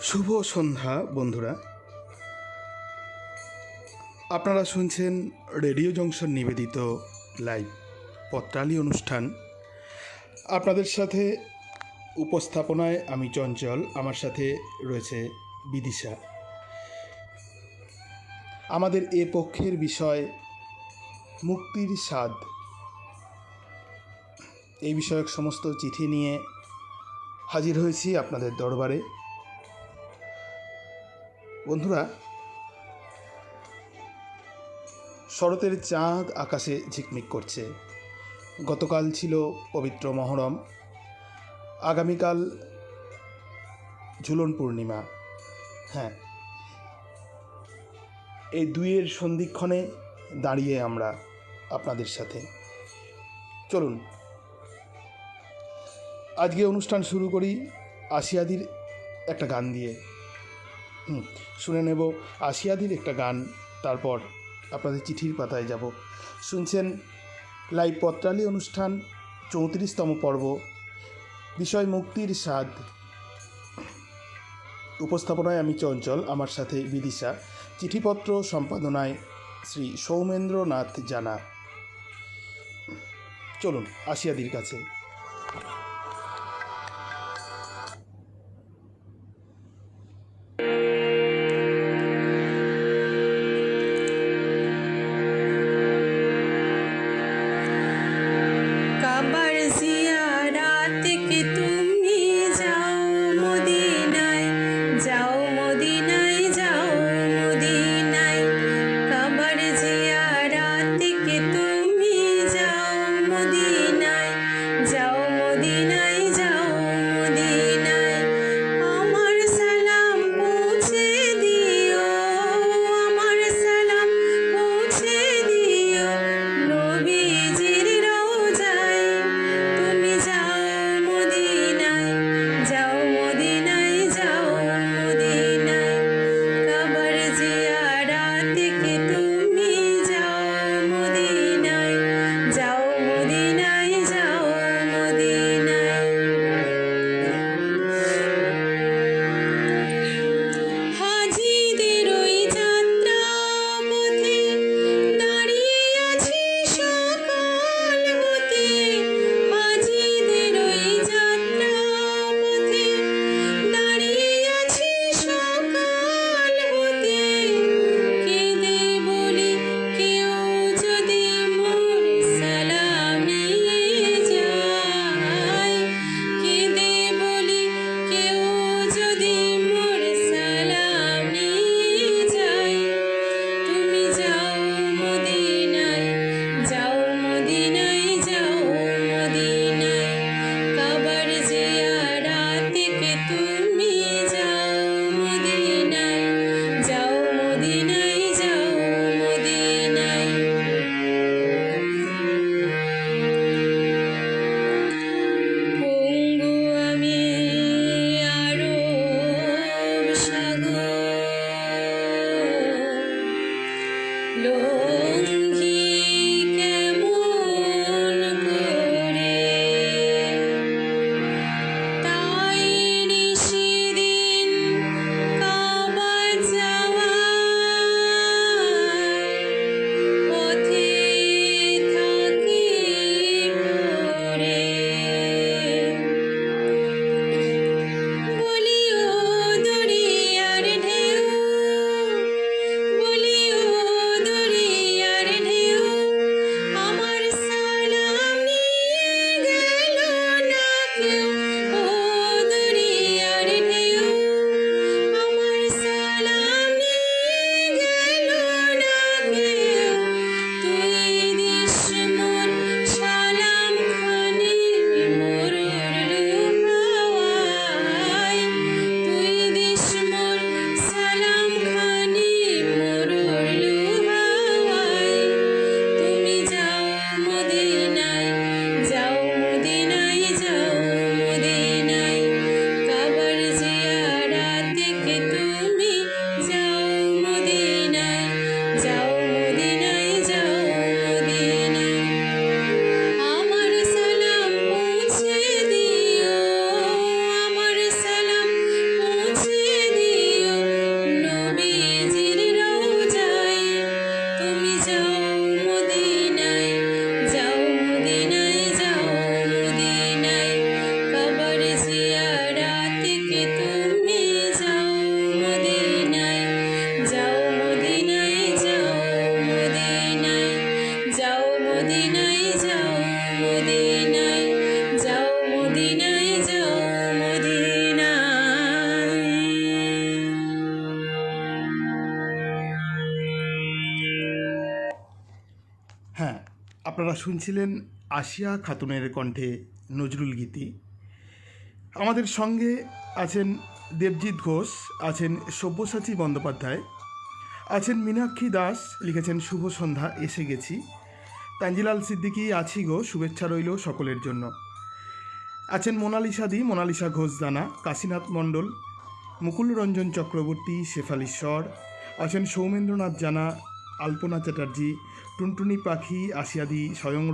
শুভ সন্ধ্যা বন্ধুরা। আপনারা শুনছেন রেডিও জংশন নিবেদিত লাইভ পত্রালি অনুষ্ঠান। আপনাদের সাথে উপস্থাপনায় আমি চঞ্চল, আমার সাথে রয়েছে বিদিশা। আমাদের এ পক্ষের বিষয় মুক্তির স্বাদ। এই বিষয়ক সমস্ত চিঠি নিয়ে হাজির হয়েছি আপনাদের দরবারে। বন্ধুরা, শরতের চাঁদ আকাশে ঝিকমিক করছে। গতকাল ছিল পবিত্র মহরম, আগামীকাল ঝুলন পূর্ণিমা। হ্যাঁ, এই দুইয়ের সন্ধিক্ষণে দাঁড়িয়ে আমরা আপনাদের সাথে। চলুন আজকে অনুষ্ঠান শুরু করি আসিয়াদির একটা গান দিয়ে। শুনে নেব আসিয়াদির একটা গান, তারপর আপনাদের চিঠির পাতায় যাব। শুনছেন লাইভ পত্রালি অনুষ্ঠান 34তম পর্ব, বিষয় মুক্তির স্বাদ। উপস্থাপনায় আমি চঞ্চল, আমার সাথে বিদিশা। চিঠিপত্র সম্পাদনায় শ্রী সৌমেন্দ্রনাথ জানা। চলুন আসিয়াদির কাছে। যাও মদিনায় যাও মদিনায় যাও মদিনায় যাও মদিনায়। হ্যাঁ, আপনারা শুনছিলেন আসিয়া খাতুনের কণ্ঠে নজরুল গীতি। আমাদের সঙ্গে আছেন দেবজিৎ ঘোষ, আছেন সব্যসাচী বন্দ্যোপাধ্যায়, আছেন মীনাক্ষী দাস, লিখেছেন শুভ সন্ধ্যা এসে গেছি। তানজিলাল সিদ্দিকী আছি গো, শুভেচ্ছা রইল সকলের জন্য। আছেন মোনালিসা দি, মোনালিসা ঘোষদানা, কাশীনাথ মণ্ডল, মুকুল রঞ্জন চক্রবর্তী, শেফালীশ্বর, আছেন সৌমেন্দ্রনাথ জানা, আলপনা চ্যাটার্জি, টুনটুনি পাখি, আসিয়াদি স্বয়ং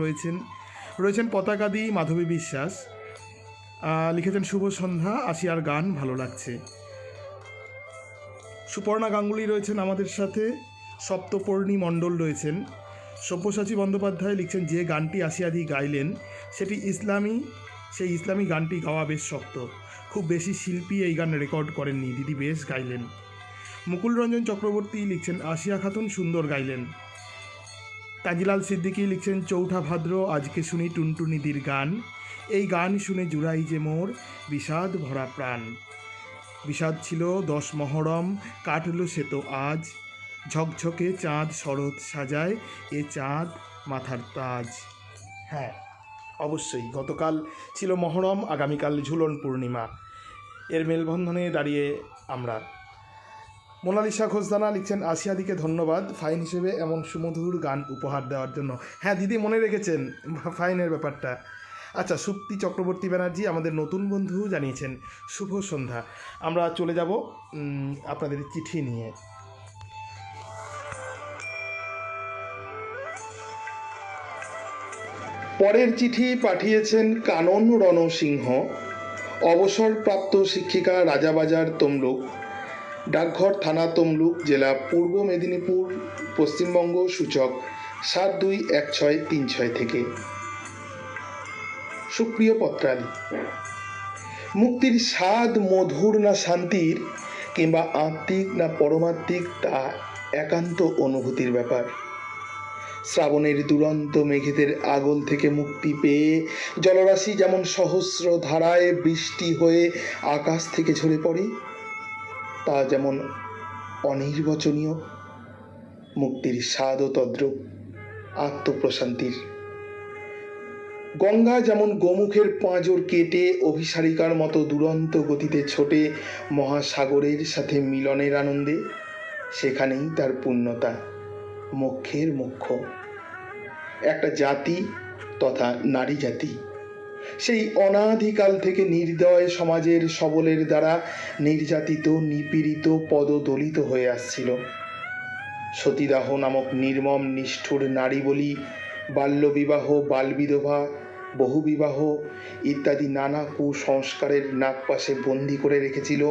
রয়েছেন পতাকাদি, মাধবী বিশ্বাস, লিখেছেন শুভ সন্ধ্যা, আসিয়ার গান ভালো লাগছে। সুপর্ণা গাঙ্গুলি রয়েছেন আমাদের সাথে, সপ্তপর্ণী মণ্ডল রয়েছেন, সব্যসাচী বন্দ্যোপাধ্যায় লিখছেন যে গানটি আসিয়াদি গাইলেন সেটি সেই ইসলামী গানটি গাওয়া বেশ শক্ত, খুব বেশি শিল্পী এই গান রেকর্ড করেননি, দিদি বেশ গাইলেন। মুকুল রঞ্জন চক্রবর্তী লিখছেন আসিয়া খাতুন সুন্দর গাইলেন। তাজিলাল সিদ্দিকী লিখছেন চৌঠা ভাদ্র আজকে শুনি টুনটুনিদির গান, এই গান শুনে জুড়াই যে মোর বিষাদ ভরা প্রাণ। বিষাদ ছিল 10 মহরম, কাটল সে তো আজ, ঝকঝকে চাঁদ শরৎ সাজায় এ চাঁদ মাথার তাজ। হ্যাঁ, অবশ্যই গতকাল ছিল মহরম, আগামীকাল ঝুলন পূর্ণিমা, এর মেলবন্ধনে দাঁড়িয়ে আমরা। মোনালিসা ঘোষদানা লিখছেন আসিয়াদিকে ধন্যবাদ ফাইন হিসেবে এমন সুমধুর গান উপহার দেওয়ার জন্য। হ্যাঁ দিদি, মনে রেখেছেন ফাইনের ব্যাপারটা। আচ্ছা, সুপ্তি চক্রবর্তী ব্যানার্জি আমাদের নতুন বন্ধু জানিয়েছেন শুভ সন্ধ্যা। আমরা চলে যাব আপনাদের চিঠি নিয়ে। পরের চিঠি পাঠিয়েছেন কানন রণসিংহ, অবসরপ্রাপ্ত শিক্ষিকা, রাজাবাজার তমলুক, ডাকঘর থানা তমলুক, জেলা পূর্ব মেদিনীপুর, পশ্চিমবঙ্গ, সূচক 721636 থেকে। সুপ্রিয় পত্রালী, মুক্তির স্বাদ মধুর না শান্তির, কিংবা আত্মিক না পরমাত্মিক, তা একান্ত অনুভূতির ব্যাপার। শ্রাবণের দুরন্ত মেঘেদের আগল থেকে মুক্তি পেয়ে জলরাশি যেমন সহস্র ধারায় বৃষ্টি হয়ে আকাশ থেকে ঝরে পড়ে, তা যেমন অনির্বচনীয়, মুক্তির স্বাদও তদ্রূপ আত্মপ্রশান্তির। গঙ্গা যেমন গোমুখের পাঁজর কেটে অভিসারিকার মতো দুরন্ত গতিতে ছোটে মহাসাগরের সাথে মিলনের আনন্দে, সেখানেই তার পূর্ণতা, মোক্ষের মোক্ষ। একটা জাতি তথা নারী জাতি সেই অনাদিকাল থেকে নির্দয় সমাজের সবলের দ্বারা নির্যাতিত, নিপীড়িত, পদদলিত হয়ে আসছিল। সতীদাহ নামক নির্মম নিষ্ঠুর নারী বলি, বাল্যবিবাহ, বালবিধবা, বহুবিবাহ ইত্যাদি নানা কুসংস্কারের নাগপাশে বন্দি করে রেখেছিল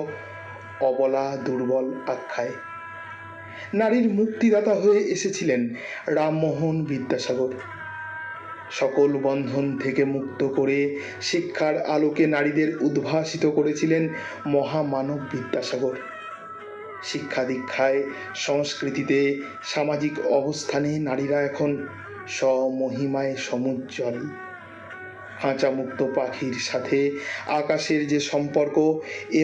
অবলা দুর্বল আখ্যায়। নারীর মুক্তিদাতা হয়ে এসেছিলেন রামমোহন বিদ্যাসাগর। সকল বন্ধন থেকে মুক্ত করে শিক্ষার আলোকে নারীদের উদ্ভাসিত করেছিলেন মহামানব বিদ্যাসাগর। শিক্ষা দীক্ষায়, সংস্কৃতিতে, সামাজিক অবস্থানে নারীরা এখন স্বমহিমায় সমুজ্জ্বল। খাঁচামুক্ত পাখির সাথে আকাশের যে সম্পর্ক, এ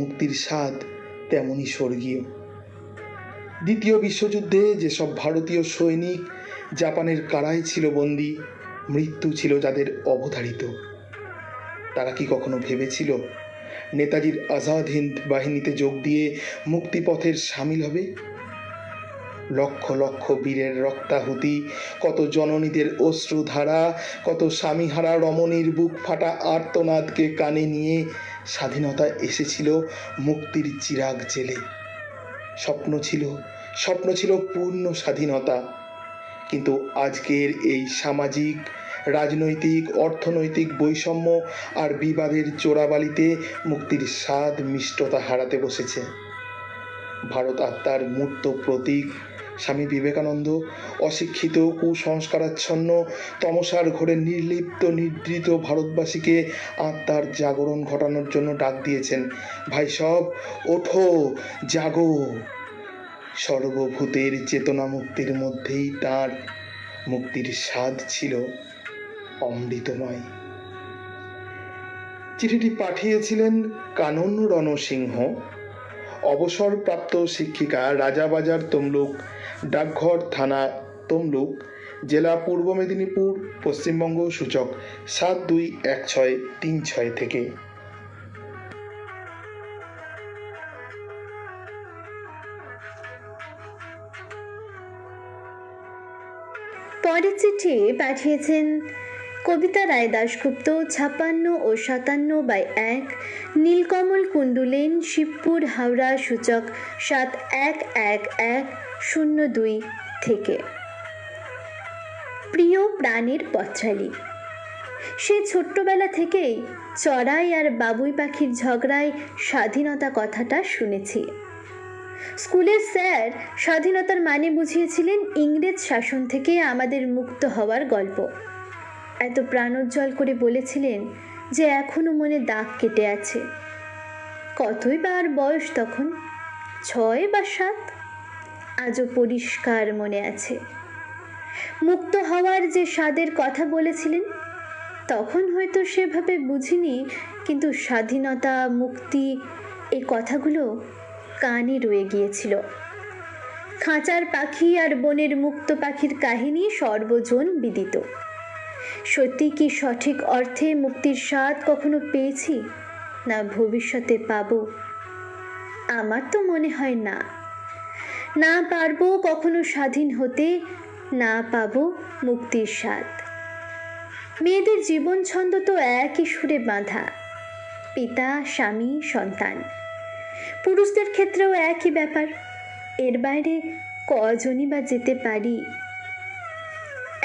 মুক্তির স্বাদ তেমনই স্বর্গীয়। দ্বিতীয় বিশ্বযুদ্ধে যেসব ভারতীয় সৈনিক জাপানের কারায় ছিল বন্দী, মৃত্যু ছিল যাদের অবধারিত, তারা কি কখনো ভেবেছিল নেতাজির আজাদ হিন্দ বাহিনীতে যোগ দিয়ে মুক্তিপথের সামিল হবে? লক্ষ লক্ষ বীরের রক্তাহুতি, কত জননীদের অশ্রুধারা, কত স্বামীহারা রমণীর বুক ফাটা আর্তনাদকে কানে নিয়ে স্বাধীনতা এসেছিল মুক্তির চিরাগ জেলে। স্বপ্ন ছিল পূর্ণ স্বাধীনতা। কিন্তু আজকের এই সামাজিক, রাজনৈতিক, অর্থনৈতিক বৈষম্য আর বিবাদের চোরাবালিতে মুক্তির স্বাদ, মিষ্টতা হারাতে বসেছে। ভারত আত্মার মূর্ত প্রতীক স্বামী বিবেকানন্দ অশিক্ষিত, কুসংস্কারাচ্ছন্ন, তমসার ঘোরে নির্লিপ্ত, নিদ্রিত ভারতবাসীকে আত্মার জাগরণ ঘটানোর জন্য ডাক দিয়েছেন, ভাই সব ওঠো, জাগো। সর্বভূতের চেতনা মুক্তির মধ্যেই তাঁর মুক্তির স্বাদ ছিল অমৃতময়। চিঠিটি পাঠিয়েছিলেন কানন রণসিংহ, অবসরপ্রাপ্ত শিক্ষিকা, রাজাবাজার তমলুক, ডাকঘর থানা তমলুক, জেলা পূর্ব মেদিনীপুর, পশ্চিমবঙ্গ, সূচক 721636 থেকে। পরের চিঠি পাঠিয়েছেন কবিতা রায় দাশগুপ্ত, 56 ও 57/1, নীলকমল কুণ্ডু লেন, শিবপুর, হাওড়া, সূচক 711102 থেকে। প্রিয় প্রাণীর পথচারী, সে ছোট্টবেলা থেকেই চড়াই আর বাবুই পাখির ঝগড়ায় স্বাধীনতা কথাটা শুনেছি। স্কুলের স্যার স্বাধীনতার মানে বুঝিয়েছিলেন ইংরেজ শাসন থেকে আমাদের মুক্ত হওয়ার গল্প। এত প্রাণোজ্জ্বল করে বলেছিলেন যে এখনো মনে দাগ কেটে আছে। কতই বা আর বয়স তখন, 6 বা 7, আজও পরিষ্কার মনে আছে। মুক্ত হওয়ার যে স্বাদের কথা বলেছিলেন, তখন হয়তো সেভাবে বুঝিনি, কিন্তু স্বাধীনতা, মুক্তি, এই কথাগুলো কানে রয়ে গিয়েছিল। খাঁচার পাখি আর বনের মুক্ত পাখির কাহিনী সর্বজন বিদিত। সত্যি কি সঠিক অর্থে মুক্তির স্বাদ কখনো পেয়েছি, না ভবিষ্যতে পাবো? আমার তো মনে হয় না পারবো কখনো স্বাধীন হতে, না পাবো মুক্তির স্বাদ। মেয়েদের জীবন ছন্দ তো একই সুরে বাঁধা, পিতা, স্বামী, সন্তান। পুরুষদের ক্ষেত্রেও একই ব্যাপার। এর বাইরে কজনই বা যেতে পারি?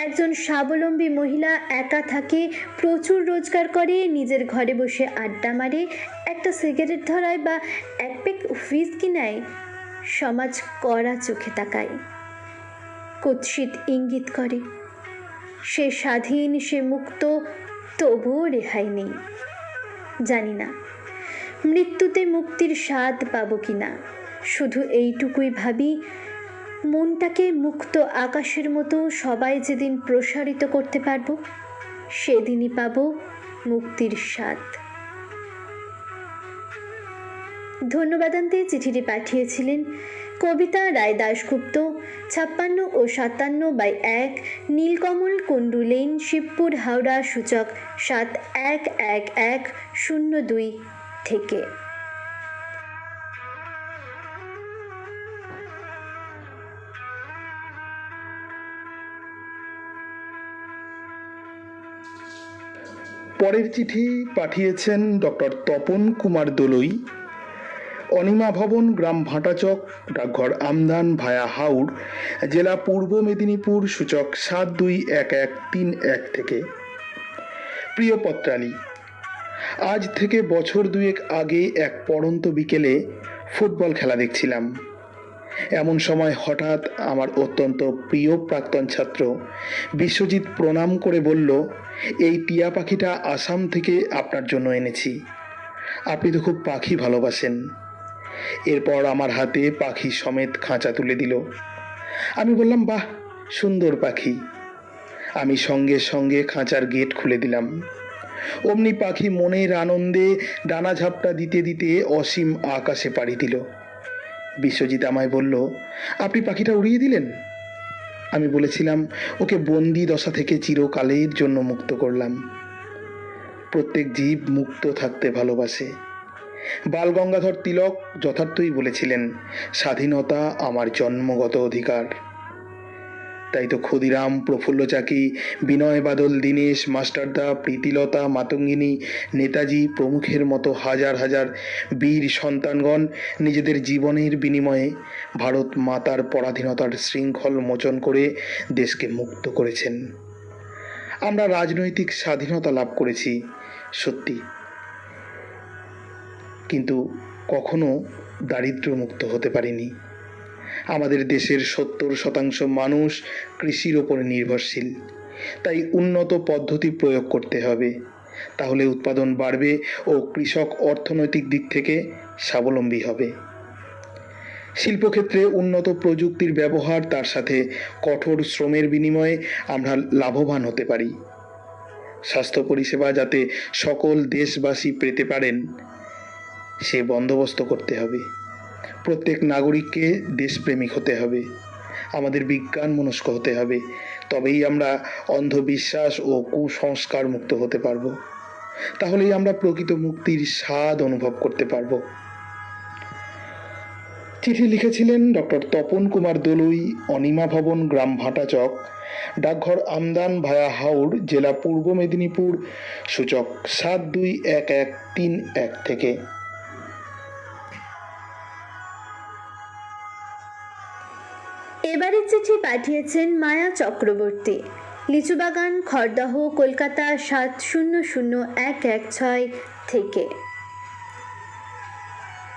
একজন স্বাবলম্বী মহিলা একা থাকে, প্রচুর রোজগার করে, নিজের ঘরে বসে আড্ডা মারে, একটা সিগারেট ধরায় বা এক প্যাক হুইস্কি নেয়, সমাজ কড়া চোখে তাকায়, কুৎসিত ইঙ্গিত করে। সে স্বাধীন, সে মুক্ত, তবুও রেহাই নেই। জানি না মৃত্যুতে মুক্তির স্বাদ পাবো কিনা। শুধু এইটুকুই ভাবি, মনটাকে মুক্ত আকাশের মতো সবাই যেদিন প্রসারিত করতে পারবো, সেদিনই পাবো মুক্তির স্বাদ। ধন্যবাদান্তে চিঠিটি পাঠিয়েছিলেন কবিতা রায় দাশগুপ্ত, 56 ও 57/1, নীলকমল কুণ্ডু লেন, শিবপুর, হাওড়া, সূচক 711102 থেকে। পরের চিঠি পাঠিয়েছেন ডক্টর তপন কুমার দলুই, অনিমা ভবন, গ্রাম ভাটাচক, ডাকঘর আমদান, ভায়া হাওড়, জেলা পূর্ব মেদিনীপুর, সূচক 721131 থেকে। প্রিয় পত্রালী, আজ থেকে বছর 2 আগে এক পড়ন্ত বিকেলে ফুটবল খেলা দেখছিলাম। এমন সময় হঠাৎ আমার অত্যন্ত প্রিয় প্রাক্তন ছাত্র বিশ্বজিৎ প্রণাম করে বলল, এই টিয়া পাখিটা আসাম থেকে আপনার জন্য এনেছি। আপনি তো খুব পাখি ভালোবাসেন। এরপর আমার হাতে পাখি সমেত খাঁচা তুলে দিল। আমি বললাম, বাহ, সুন্দর পাখি। আমি সঙ্গে সঙ্গে খাঁচার গেট খুলে দিলাম। অমনি পাখি মনের আনন্দে ডানা ঝাপটা দিতে দিতে অসীম আকাশে পাড়ি দিল। বিশ্বজিৎ আমায় বলল, আপনি পাখিটা উড়িয়ে দিলেন? আমি বলেছিলাম, ওকে বন্দি দশা থেকে চিরকালের জন্য মুক্ত করলাম। প্রত্যেক জীব মুক্ত থাকতে ভালোবাসে। বাল গঙ্গাধর তিলক যথার্থই বলেছিলেন, স্বাধীনতা আমার জন্মগত অধিকার। তাই তো ক্ষুদিরাম, প্রফুল্ল চাকি, বিনয় বাদল দীনেশ, মাস্টারদা, প্রীতিলতা, মাতঙ্গিনী, নেতাজি প্রমুখের মতো হাজার হাজার বীর সন্তানগণ নিজেদের জীবনের বিনিময়ে ভারত মাতার পরাধীনতার শৃঙ্খল মোচন করে দেশকে মুক্ত করেছেন। আমরা রাজনৈতিক স্বাধীনতা লাভ করেছি সত্যি, কিন্তু কখনো দারিদ্র্যমুক্ত হতে পারিনি। আমাদের দেশের 70% মানুষ কৃষির ওপর নির্ভরশীল। তাই উন্নত পদ্ধতি প্রয়োগ করতে হবে, তাহলে উৎপাদন বাড়বে ও কৃষক অর্থনৈতিক দিক থেকে স্বাবলম্বী হবে। শিল্পক্ষেত্রে উন্নত প্রযুক্তির ব্যবহার, তার সাথে কঠোর শ্রমের বিনিময়ে আমরা লাভবান হতে পারি। স্বাস্থ্য পরিষেবা যাতে সকল দেশবাসী পেতে পারেন, সে বন্দোবস্ত করতে হবে। প্রত্যেক নাগরিককে দেশপ্রেমিক হতে হবে, আমাদের বিজ্ঞান মনস্ক হতে হবে। তবেই আমরা অন্ধবিশ্বাস ও কুসংস্কার মুক্ত হতে পারবো। তাহলেই আমরা প্রকৃত মুক্তির স্বাদ অনুভব করতে পারবো। চিঠি লিখেছিলেন ডক্টর তপন কুমার দলুই, অনিমা ভবন, গ্রাম ভাটাচক, ডাকঘর আমদান ভায়া হাওড়, জেলা পূর্ব মেদিনীপুর, সূচক 721131 থেকে। এবারের চিঠি পাঠিয়েছেন মায়া চক্রবর্তী, লিচুবাগান, খড়দহ, কলকাতা 700116 থেকে।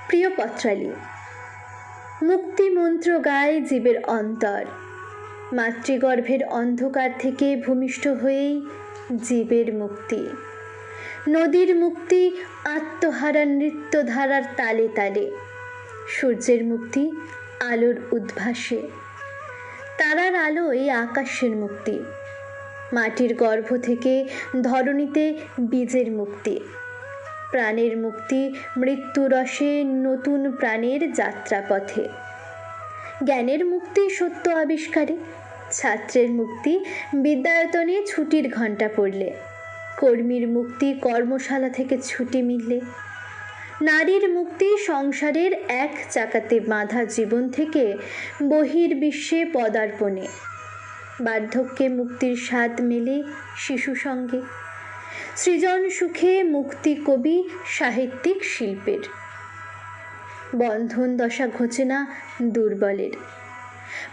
প্রিয় পত্রালী, মুক্তি মন্ত্র গায় জীবের অন্তর। মাতৃগর্ভের অন্ধকার থেকে ভূমিষ্ঠ হয়েই জীবের মুক্তি। নদীর মুক্তি আত্মহারার নৃত্যধারার তালে তালে। সূর্যের মুক্তি আলোর উদ্ভাসে। তারার আলোয় আকাশের মুক্তি। মাটির গর্ভ থেকে ধরণীতে বীজের মুক্তি। প্রাণের মুক্তি মৃত্যুরসে নতুন প্রাণের যাত্রাপথে। জ্ঞানের মুক্তি সত্য আবিষ্কারে। ছাত্রের মুক্তি বিদ্যায়তনে ছুটির ঘণ্টা পড়লে। কর্মীর মুক্তি কর্মশালা থেকে ছুটি মিললে। নারীর মুক্তি সংসারের এক চাকাতে বাঁধা জীবন থেকে বহির্বিশ্বে পদার্পণে। বার্ধক্যে মুক্তির স্বাদ মেলে শিশু সঙ্গে। সৃজন সুখে মুক্তি কবি সাহিত্যিক শিল্পের। বন্ধন দশা ঘোচে না দুর্বলের।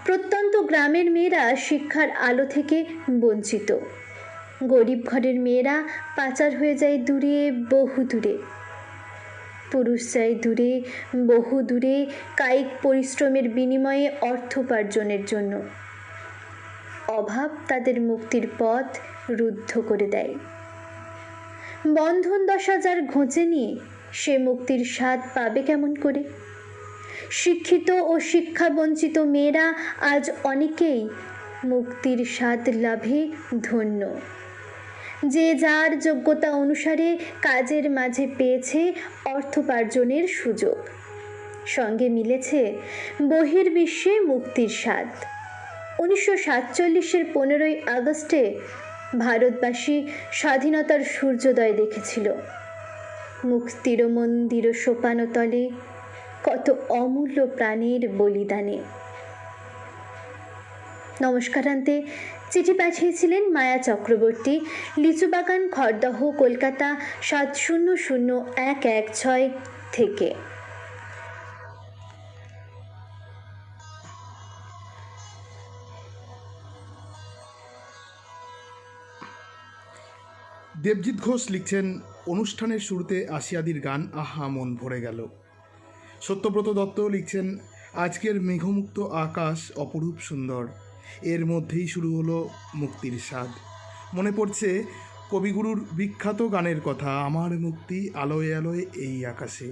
প্রত্যন্ত গ্রামের মেয়েরা শিক্ষার আলো থেকে বঞ্চিত। গরিব ঘরের মেয়েরা পাচার হয়ে যায় দূরে, বহু দূরে। পুরুষ যায় দূরে, বহু দূরে, কায়িক পরিশ্রমের বিনিময়ে অর্থোপার্জনের জন্য। অভাব তাদের মুক্তির পথ রুদ্ধ করে দেয়। বন্ধন দশা যার ঘোচেনি, সে মুক্তির স্বাদ পাবে কেমন করে? শিক্ষিত ও শিক্ষাবঞ্চিত মেয়েরা আজ অনেকেই মুক্তির স্বাদ লাভে ধন্য। যে যার যোগ্যতা অনুসারে কাজের মাঝে পেয়েছে অর্থোপার্জনের সুযোগ। সঙ্গে মিলেছে বহির্বিশ্বে মুক্তির স্বাদ। 1947-এর 15ই আগস্টে ভারতবাসী স্বাধীনতার সূর্যোদয় দেখেছিল। মুক্তির মন্দির সোপানতলে কত অমূল্য প্রাণের বলিদানে। নমস্কারান্তে চিঠি পাঠিয়েছিলেন মায়া চক্রবর্তী, লিচুবাগান, খড়দহ, কলকাতা 700116 থেকে। দেবজিৎ ঘোষ লিখছেন, অনুষ্ঠানের শুরুতে আসিয়াদির গান আহা মন ভরে গেল। সত্যব্রত দত্ত লিখছেন, আজকের মেঘমুক্ত আকাশ অপরূপ সুন্দর, এর মধ্যেই শুরু হলো মুক্তির স্বাদ। মনে পড়ছে কবিগুরুর বিখ্যাত গানের কথা, আমার মুক্তি আলোয় আলোয় এই আকাশে।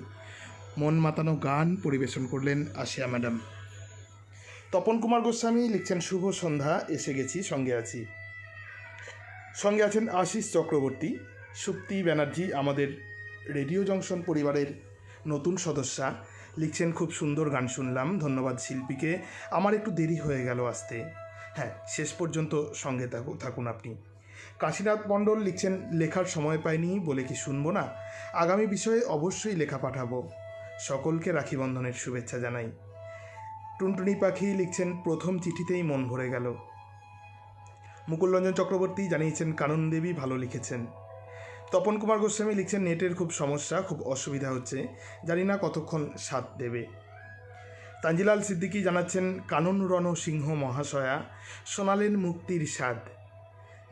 মন মাতানো গান পরিবেশন করলেন আসিয়া ম্যাডাম। তপন কুমার গোস্বামী লিখছেন, শুভ সন্ধ্যা, এসে গেছি, সঙ্গে আছি। সঙ্গে আছেন আশিস চক্রবর্তী। সুপ্তি ব্যানার্জি আমাদের রেডিও জংশন পরিবারের নতুন সদস্যা, লিখছেন, খুব সুন্দর গান শুনলাম, ধন্যবাদ শিল্পীকে, আমার একটু দেরি হয়ে গেল আসতে। হ্যাঁ, শেষ পর্যন্ত সঙ্গে থাকুন আপনি। কাশীনাথ মণ্ডল লিখছেন, লেখার সময় পাইনি বলে কি শুনবো না, আগামী বিষয়ে অবশ্যই লেখা পাঠাবো। সকলকে রাখি বন্ধনের শুভেচ্ছা জানাই। টুনটুনি পাখি লিখছেন, প্রথম চিঠিতেই মন ভরে গেল। মুকুলরঞ্জন চক্রবর্তী জানিয়েছেন, কানন দেবী ভালো লিখেছেন। তপন কুমার গোস্বামী লিখছেন, নেটের খুব সমস্যা, খুব অসুবিধা হচ্ছে, জানি না কতক্ষণ সাথ দেবে। তানজিলাল সিদ্দিকী জানাচ্ছেন, কানন রণ সিংহ মহাশয়া শোনালেন মুক্তির স্বাদ।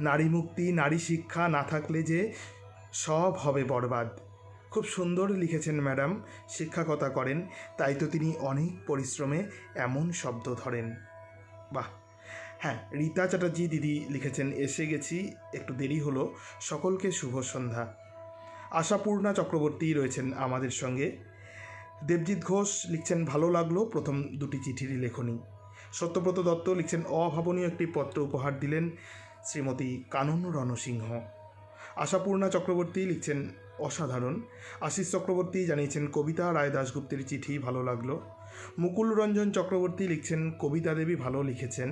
নারী মুক্তি, নারী শিক্ষা না থাকলে যে সব হবে বরবাদ। খুব সুন্দর লিখেছেন ম্যাডাম, শিক্ষকতা করেন, তাই তো তিনি অনেক পরিশ্রমে এমন শব্দ ধরেন। বাহ। হ্যাঁ, রীতা চ্যাটার্জি দিদি লিখেছেন, এসে গেছি, একটু দেরি হলো, সকলকে শুভ সন্ধ্যা। আশাপূর্ণা চক্রবর্তী রয়েছেন আমাদের সঙ্গে। দেবজিৎ ঘোষ লিখছেন ভালো লাগলো প্রথম দুটি চিঠিরই লেখনী। সত্যব্রত দত্ত লিখছেন অভাবনীয় একটি পত্র উপহার দিলেন শ্রীমতী কানন রণসিংহ। আশাপূর্ণা চক্রবর্তী লিখছেন অসাধারণ। আশিস চক্রবর্তী জানিয়েছেন কবিতা রায় দাশগুপ্তের চিঠি ভালো লাগলো। মুকুল রঞ্জন চক্রবর্তী লিখছেন কবিতা দেবী ভালো লিখেছেন।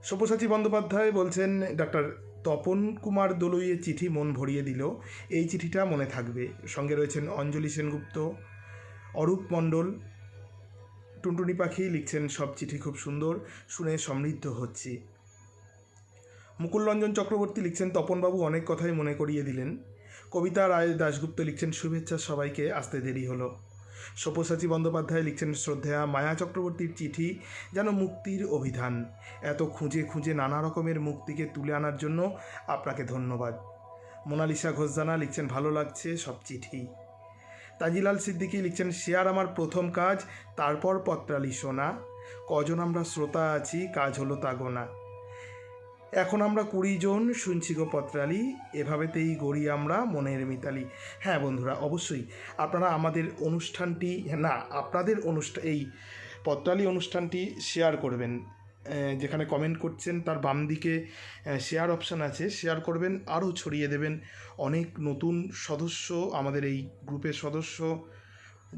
সব্যসাচী বন্দ্যোপাধ্যায় বলছেন ডাক্তার তপন কুমার দলুইয়ের চিঠি মন ভরিয়ে দিল, এই চিঠিটা মনে থাকবে। সঙ্গে রয়েছেন অঞ্জলি সেনগুপ্ত, অরূপ মণ্ডল। টুনটুনি পাখি লিখছেন সব চিঠি খুব সুন্দর, শুনে সমৃদ্ধ হচ্ছি। মুকুল রঞ্জন চক্রবর্তী লিখছেন তপনবাবু অনেক কথাই মনে করিয়ে দিলেন। কবিতা রায় দাশগুপ্ত লিখছেন শুভেচ্ছা সবাইকে, আসতে দেরি হলো। সব্যসাচী বন্দ্যোপাধ্যায় লিখছেন শ্রদ্ধেয়া মায়া চক্রবর্তীর চিঠি যেন মুক্তির অভিধান, এত খুঁজে খুঁজে নানা রকমের মুক্তিকে তুলে আনার জন্য আপনাকে ধন্যবাদ। মোনালিসা ঘোষজানা লিখছেন ভালো লাগছে সব চিঠি। তাজিলাল সিদ্দিকী লিখছেন শেয়ার আমার প্রথম কাজ, তারপর পত্রালি শোনা। কজন আমরা শ্রোতা আছি, কাজ হলো তা গোনা। এখন আমরা 20 জন শুনছি গো পত্রালি, এভাবেতেই গড়ি আমরা মনের মিতালি। হ্যাঁ বন্ধুরা, অবশ্যই আপনারা আমাদের অনুষ্ঠানটি আপনাদের এই পত্রালি অনুষ্ঠানটি শেয়ার করবেন। যেখানে কমেন্ট করছেন তার বাম দিকে শেয়ার অপশান আছে, শেয়ার করবেন, আরও ছড়িয়ে দেবেন। অনেক নতুন সদস্য আমাদের এই গ্রুপের সদস্য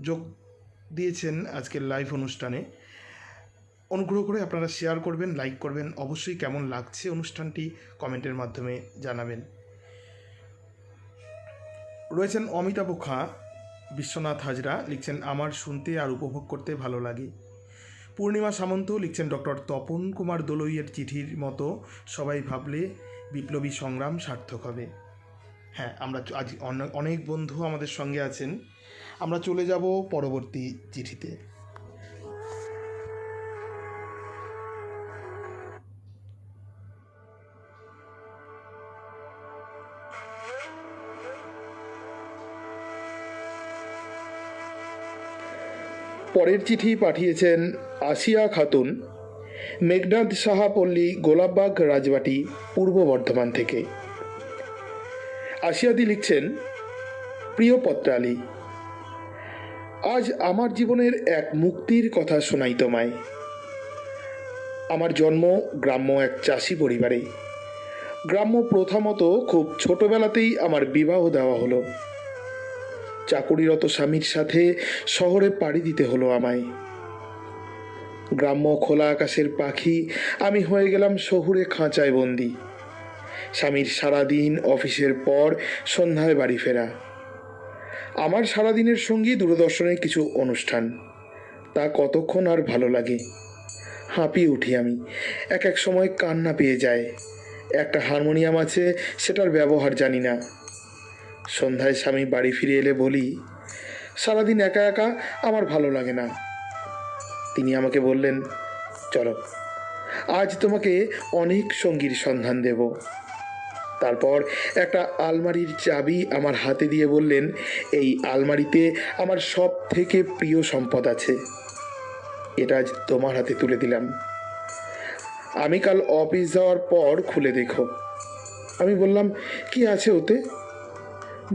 যোগ দিয়েছেন আজকের লাইভ অনুষ্ঠানে। অনুগ্রহ করে আপনারা শেয়ার করবেন, লাইক করবেন। অবশ্যই কেমন লাগছে অনুষ্ঠানটি কমেন্টের মাধ্যমে জানাবেন। রয়েছেন অমিতাভ খাঁ, বিশ্বনাথ হাজরা লিখছেন আমার শুনতে আর উপভোগ করতে ভালো লাগে। পূর্ণিমা সামন্ত লিখছেন ডক্টর তপন কুমার দলুইয়ের চিঠির মতো সবাই ভাবলে বিপ্লবী সংগ্রাম সার্থক হবে। হ্যাঁ, আমরা আজ অনেক বন্ধু আমাদের সঙ্গে আছেন। আমরা চলে যাব পরবর্তী চিঠিতে। পরের চিঠি পাঠিয়েছেন আসিয়া খাতুন, মেঘনাদ সাহাপল্লী, গোলাপবাগ, রাজবাটি, পূর্ব বর্ধমান থেকে। আসিয়াদি লিখছেন প্রিয় পত্রালি, আজ আমার জীবনের এক মুক্তির কথা শোনাই তোমায়। আমার জন্ম গ্রাম্য এক চাষি পরিবারে। গ্রাম্য প্রথা মতো খুব ছোটবেলাতেই আমার বিবাহ দেওয়া হলো। চাকুরিরত স্বামীর সাথে শহরে পাড়ি দিতে হলো আমায়। গ্রাম্য খোলা আকাশের পাখি আমি হয়ে গেলাম শহুরে খাঁচায় বন্দি। স্বামীর সারাদিন অফিসের পর সন্ধ্যায় বাড়ি ফেরা। আমার সারাদিনের সঙ্গী দূরদর্শনের কিছু অনুষ্ঠান, তা কতক্ষণ আর ভালো লাগে। হাঁপিয়ে উঠি আমি, এক এক সময় কান্না পেয়ে যায়। একটা হারমোনিয়াম আছে, সেটার ব্যবহার জানি না। সন্ধ্যায় স্বামী বাড়ি ফিরে এলে বলি সারাদিন একা একা আমার ভালো লাগে না। তিনি আমাকে বললেন চলো, আজ তোমাকে অনেক সঙ্গীর সন্ধান দেব। তারপর একটা আলমারির চাবি আমার হাতে দিয়ে বললেন এই আলমারিতে আমার সব থেকে প্রিয় সম্পদ আছে, এটা আজ তোমার হাতে তুলে দিলাম। আমি কাল অফিস যাওয়ার পর খুলে দেখো। আমি বললাম কি আছে ওতে?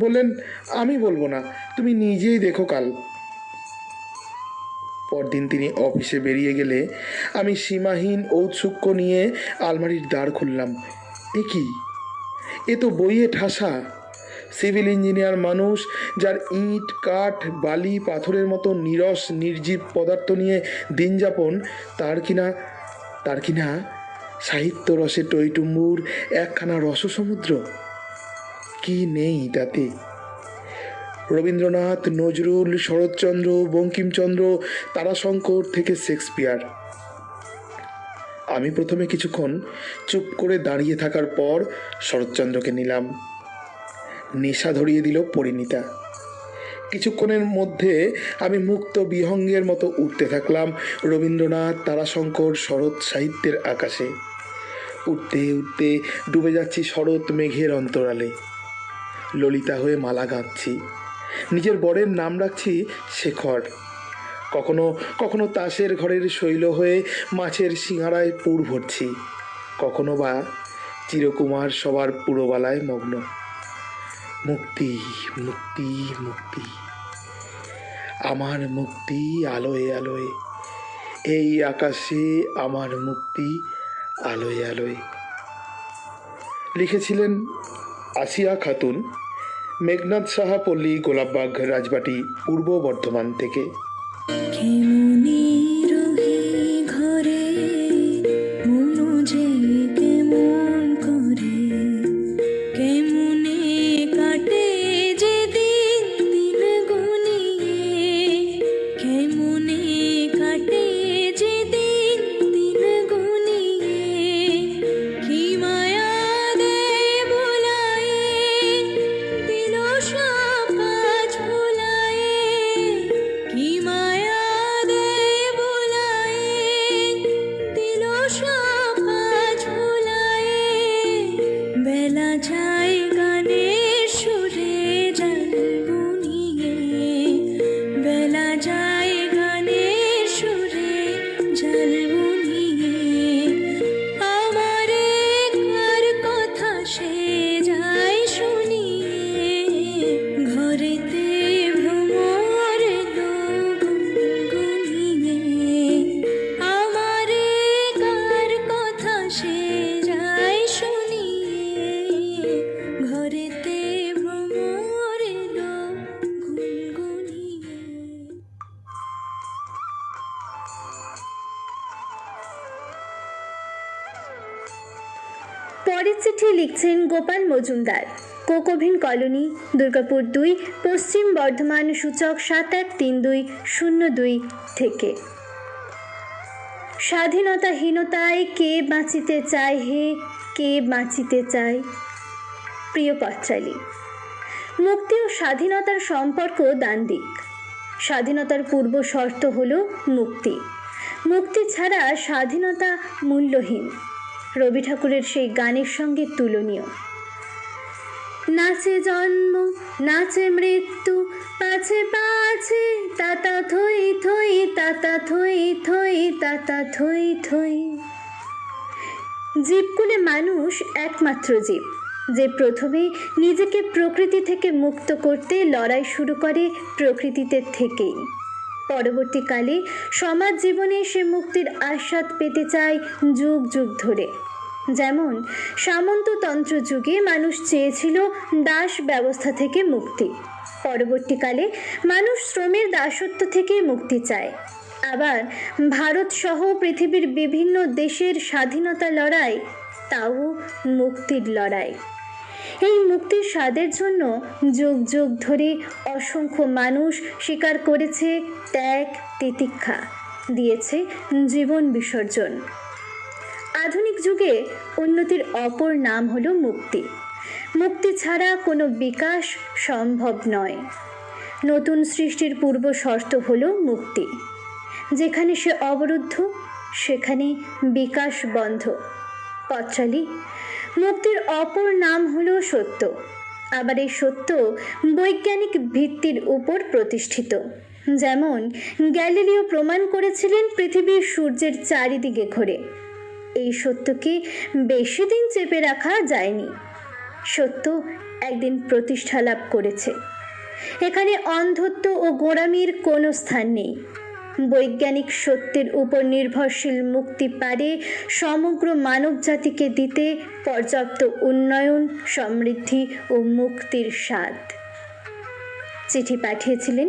বললেন আমি বলবো না, তুমি নিজেই দেখো কাল। পরদিন তিনি অফিসে বেরিয়ে গেলে আমি সীমাহীন ঔৎসুক্য নিয়ে আলমারির দ্বার খুললাম। এ কি, এ তো বইয়ে ঠাসা। সিভিল ইঞ্জিনিয়ার মানুষ, যার ইট কাঠ বালি পাথরের মতো নিরস নির্জীব পদার্থ নিয়ে দিন যাপন, তার কিনা সাহিত্য রসে টইটুম্বুর একখানা রসসমুদ্র। কি নেই তাতে? রবীন্দ্রনাথ, নজরুল, শরৎচন্দ্র, বঙ্কিমচন্দ্র, তারাশঙ্কর থেকে শেক্সপিয়ার। আমি প্রথমে কিছুক্ষণ চুপ করে দাঁড়িয়ে থাকার পর শরৎচন্দ্রকে নিলাম। নেশা ধরিয়ে দিল পরিণীতা। কিছুক্ষণের মধ্যে আমি মুক্ত বিহঙ্গের মতো উঠতে থাকলাম রবীন্দ্রনাথ, তারাশঙ্কর, শরৎ সাহিত্যের আকাশে। উঠতে উঠতে ডুবে যাচ্ছি শরৎ মেঘের অন্তরালে। ললিতা হয়ে মালা গাঁথছি, নিজের বরের নাম রাখছি শেখর। কখনো কখনো তাসের ঘরের শৈল হয়ে মাছের সিঙাড়ায় পুর ভরছি, কখনো বা চিরকুমার সবার পুরবালায় মগ্ন। মুক্তি, মুক্তি, মুক্তি। আমার মুক্তি আলোয় আলোয়, এই আকাশে আমার মুক্তি আলোয় আলোয়। লিখেছিলেন আসিয়া খাতুন, মেঘনাদ সাহা পল্লী, গোলাপবাগ, রাজবাটি, পূর্ব বর্ধমান থেকে। কেমনে রহি ঘরে মনু যে কেমন করে, কেমনে কাটে যে দিন দিন গুনিয়ে, কেমনে কাটে যে দিন দিন গুনিয়ে, কি মায়া দে বুলায়ে দিল সব কাজ ভুলায়ে, কি মায়া দে বুলায়ে দিল সব কাজ ভুলায়ে, বেলা যায় গানের সুরে জাল বুনিয়ে, বেলা যায় গানের সুরে জাল বুনিয়ে, আমারে কার কথা সে যায় শুনিয়ে, ঘরেতে ভ্রমর গুনগুনিয়ে, আমারে কার কথা সে যায় শুনিয়ে, ঘরেতে ভ্রমর গুনগুনিয়ে। পরের চিঠি লিখছেন গোপাল মজুমদার, কোকোভিন কলোনি, দুর্গাপুর 2, পশ্চিম বর্ধমান, সূচক 713202 থেকে। স্বাধীনতাহীনতায় কে বাঁচিতে চায় হে, কে বাঁচিতে চায়? প্রিয় পত্রালী, মুক্তি ও স্বাধীনতার সম্পর্ক দ্বান্দ্বিক। স্বাধীনতার পূর্ব শর্ত হল মুক্তি। মুক্তি ছাড়া স্বাধীনতা মূল্যহীন। রবি ঠাকুরের সেই গানের সঙ্গে তুলনীয়। নাচে জন্ম, নাচে মৃত্যু, পাছে পাছে তাতা থই থই, তাতা থই থই, তাতা থই থই। জীবকুলে মানুষ একমাত্র জীব যে প্রথমে নিজেকে প্রকৃতি থেকে মুক্ত করতে লড়াই শুরু করে প্রকৃতিতে থেকেই। পরবর্তীকালে সমাজ জীবনে সে মুক্তির আস্বাদ পেতে চায় যুগ যুগ ধরে। যেমন সামন্ততন্ত্র যুগে মানুষ চেয়েছিল দাস ব্যবস্থা থেকে মুক্তি, পরবর্তীকালে মানুষ শ্রমের দাসত্ব থেকে মুক্তি চায়। আবার ভারত সহ পৃথিবীর বিভিন্ন দেশের স্বাধীনতা লড়াই তাও মুক্তির লড়াই। এই মুক্তির স্বাদের জন্য যুগ যুগ ধরে অসংখ্য মানুষ স্বীকার করেছে ত্যাগ তিতিক্ষা, দিয়েছে জীবন বিসর্জন। আধুনিক যুগে উন্নতির অপর নাম হলো মুক্তি। মুক্তি ছাড়া কোনো বিকাশ সম্ভব নয়। নতুন সৃষ্টির পূর্ব শর্ত হলো মুক্তি। যেখানে সে অবরুদ্ধ সেখানে বিকাশ বন্ধ। পত্রালী, মুক্তির অপর নাম হলো সত্য। আবার এই সত্য বৈজ্ঞানিক ভিত্তির উপর প্রতিষ্ঠিত। যেমন গ্যালিলিও প্রমাণ করেছিলেন পৃথিবী সূর্যের চারিদিকে ঘোরে। এই সত্যকে বেশি দিন চেপে রাখা যায়নি। সত্য একদিন প্রতিষ্ঠা লাভ করেছে। এখানে অন্ধত্ব ও গোঁড়ামির কোনো স্থান নেই। বৈজ্ঞানিক সত্যের উপর নির্ভরশীল মুক্তি পারে সমগ্র মানব জাতিকে দিতে পর্যাপ্ত উন্নয়ন, সমৃদ্ধি ও মুক্তির স্বাদ। চিঠি পাঠিয়েছিলেন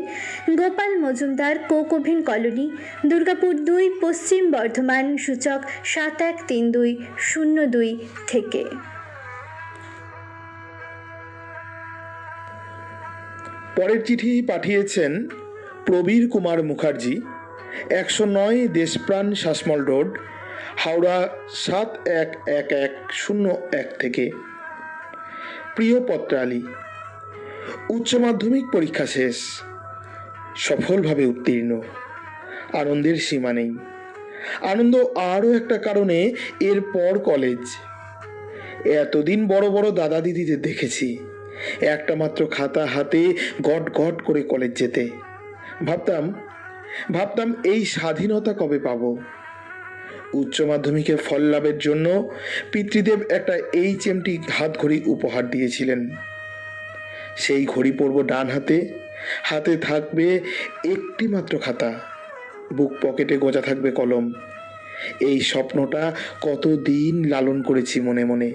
গোপাল মজুমদার, কোকোভিন কলোনি, দুর্গাপুর 2, পশ্চিম বর্ধমান, সূচক 713202 থেকে। পরের চিঠি পাঠিয়েছেন প্রবীর কুমার মুখার্জি, 109 দেশপ্রাণ শাসমল রোড, হাওড়া 711101 থেকে। প্রিয় পত্রালী, উচ্চ মাধ্যমিক পরীক্ষা শেষ, সফলভাবে উত্তীর্ণ, আনন্দের সীমা নেই। আনন্দ আরও একটা কারণে এরপর কলেজ। এতদিন বড় বড় দাদা দিদিদের দেখেছি একটা মাত্র খাতা হাতে গট গট করে কলেজ যেতে। ভাবতাম এই স্বাধীনতা কবে পাবো। উচ্চ মাধ্যমিকে ফল লাভের জন্য পিতৃদেব একটা HMT হাতঘড়ি উপহার দিয়েছিলেন। সেই ঘড়ি পরব ডান হাতে, হাতে থাকবে একটি মাত্র খাতা, বুক পকেটে গোজা থাকবে কলম। এই স্বপ্নটা কতদিন লালন করেছি মনে মনে।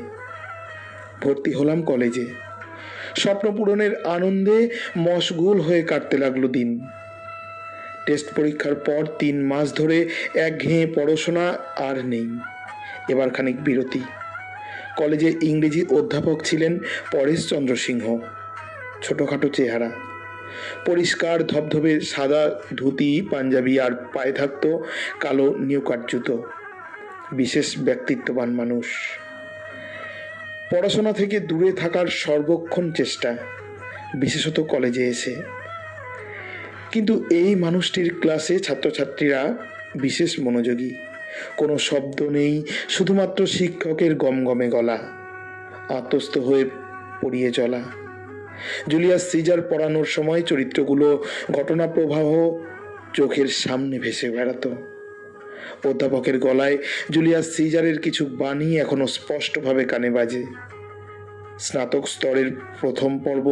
ভর্তি হলাম কলেজে। স্বপ্ন পূরণের আনন্দে মশগুল হয়ে কাটতে লাগলো দিন। টেস্ট পরীক্ষার পর 3 মাস ধরে একঘেয়ে পড়াশোনা আর নেই। এবার খানিক বিরতি। কলেজে ইংরেজি অধ্যাপক ছিলেন পরেশচন্দ্র সিংহ। ছোটোখাটো চেহারা, পরিষ্কার ধবধবে সাদা ধুতি পাঞ্জাবি, আর পায়ে থাকতো কালো নিউকাট জুতো। বিশেষ ব্যক্তিত্ববান মানুষ। পড়াশোনা থেকে দূরে থাকার সর্বক্ষণ চেষ্টা, বিশেষত কলেজে এসে। কিন্তু এই মানুষটির ক্লাসে ছাত্রছাত্রীরা বিশেষ মনোযোগী। কোনো শব্দ নেই, শুধুমাত্র শিক্ষকের গমগমে গলা, আত্মস্থ হয়ে পড়িয়ে চলা। জুলিয়াস সিজার পড়ানোর সময় চরিত্রগুলো ঘটনা প্রবাহ চোখের সামনে ভেসে বেড়াতো। অধ্যাপকের গলায় জুলিয়াস সিজারের কিছু বাণী এখনো স্পষ্টভাবে কানে বাজে। স্নাতক স্তরের প্রথম পর্ব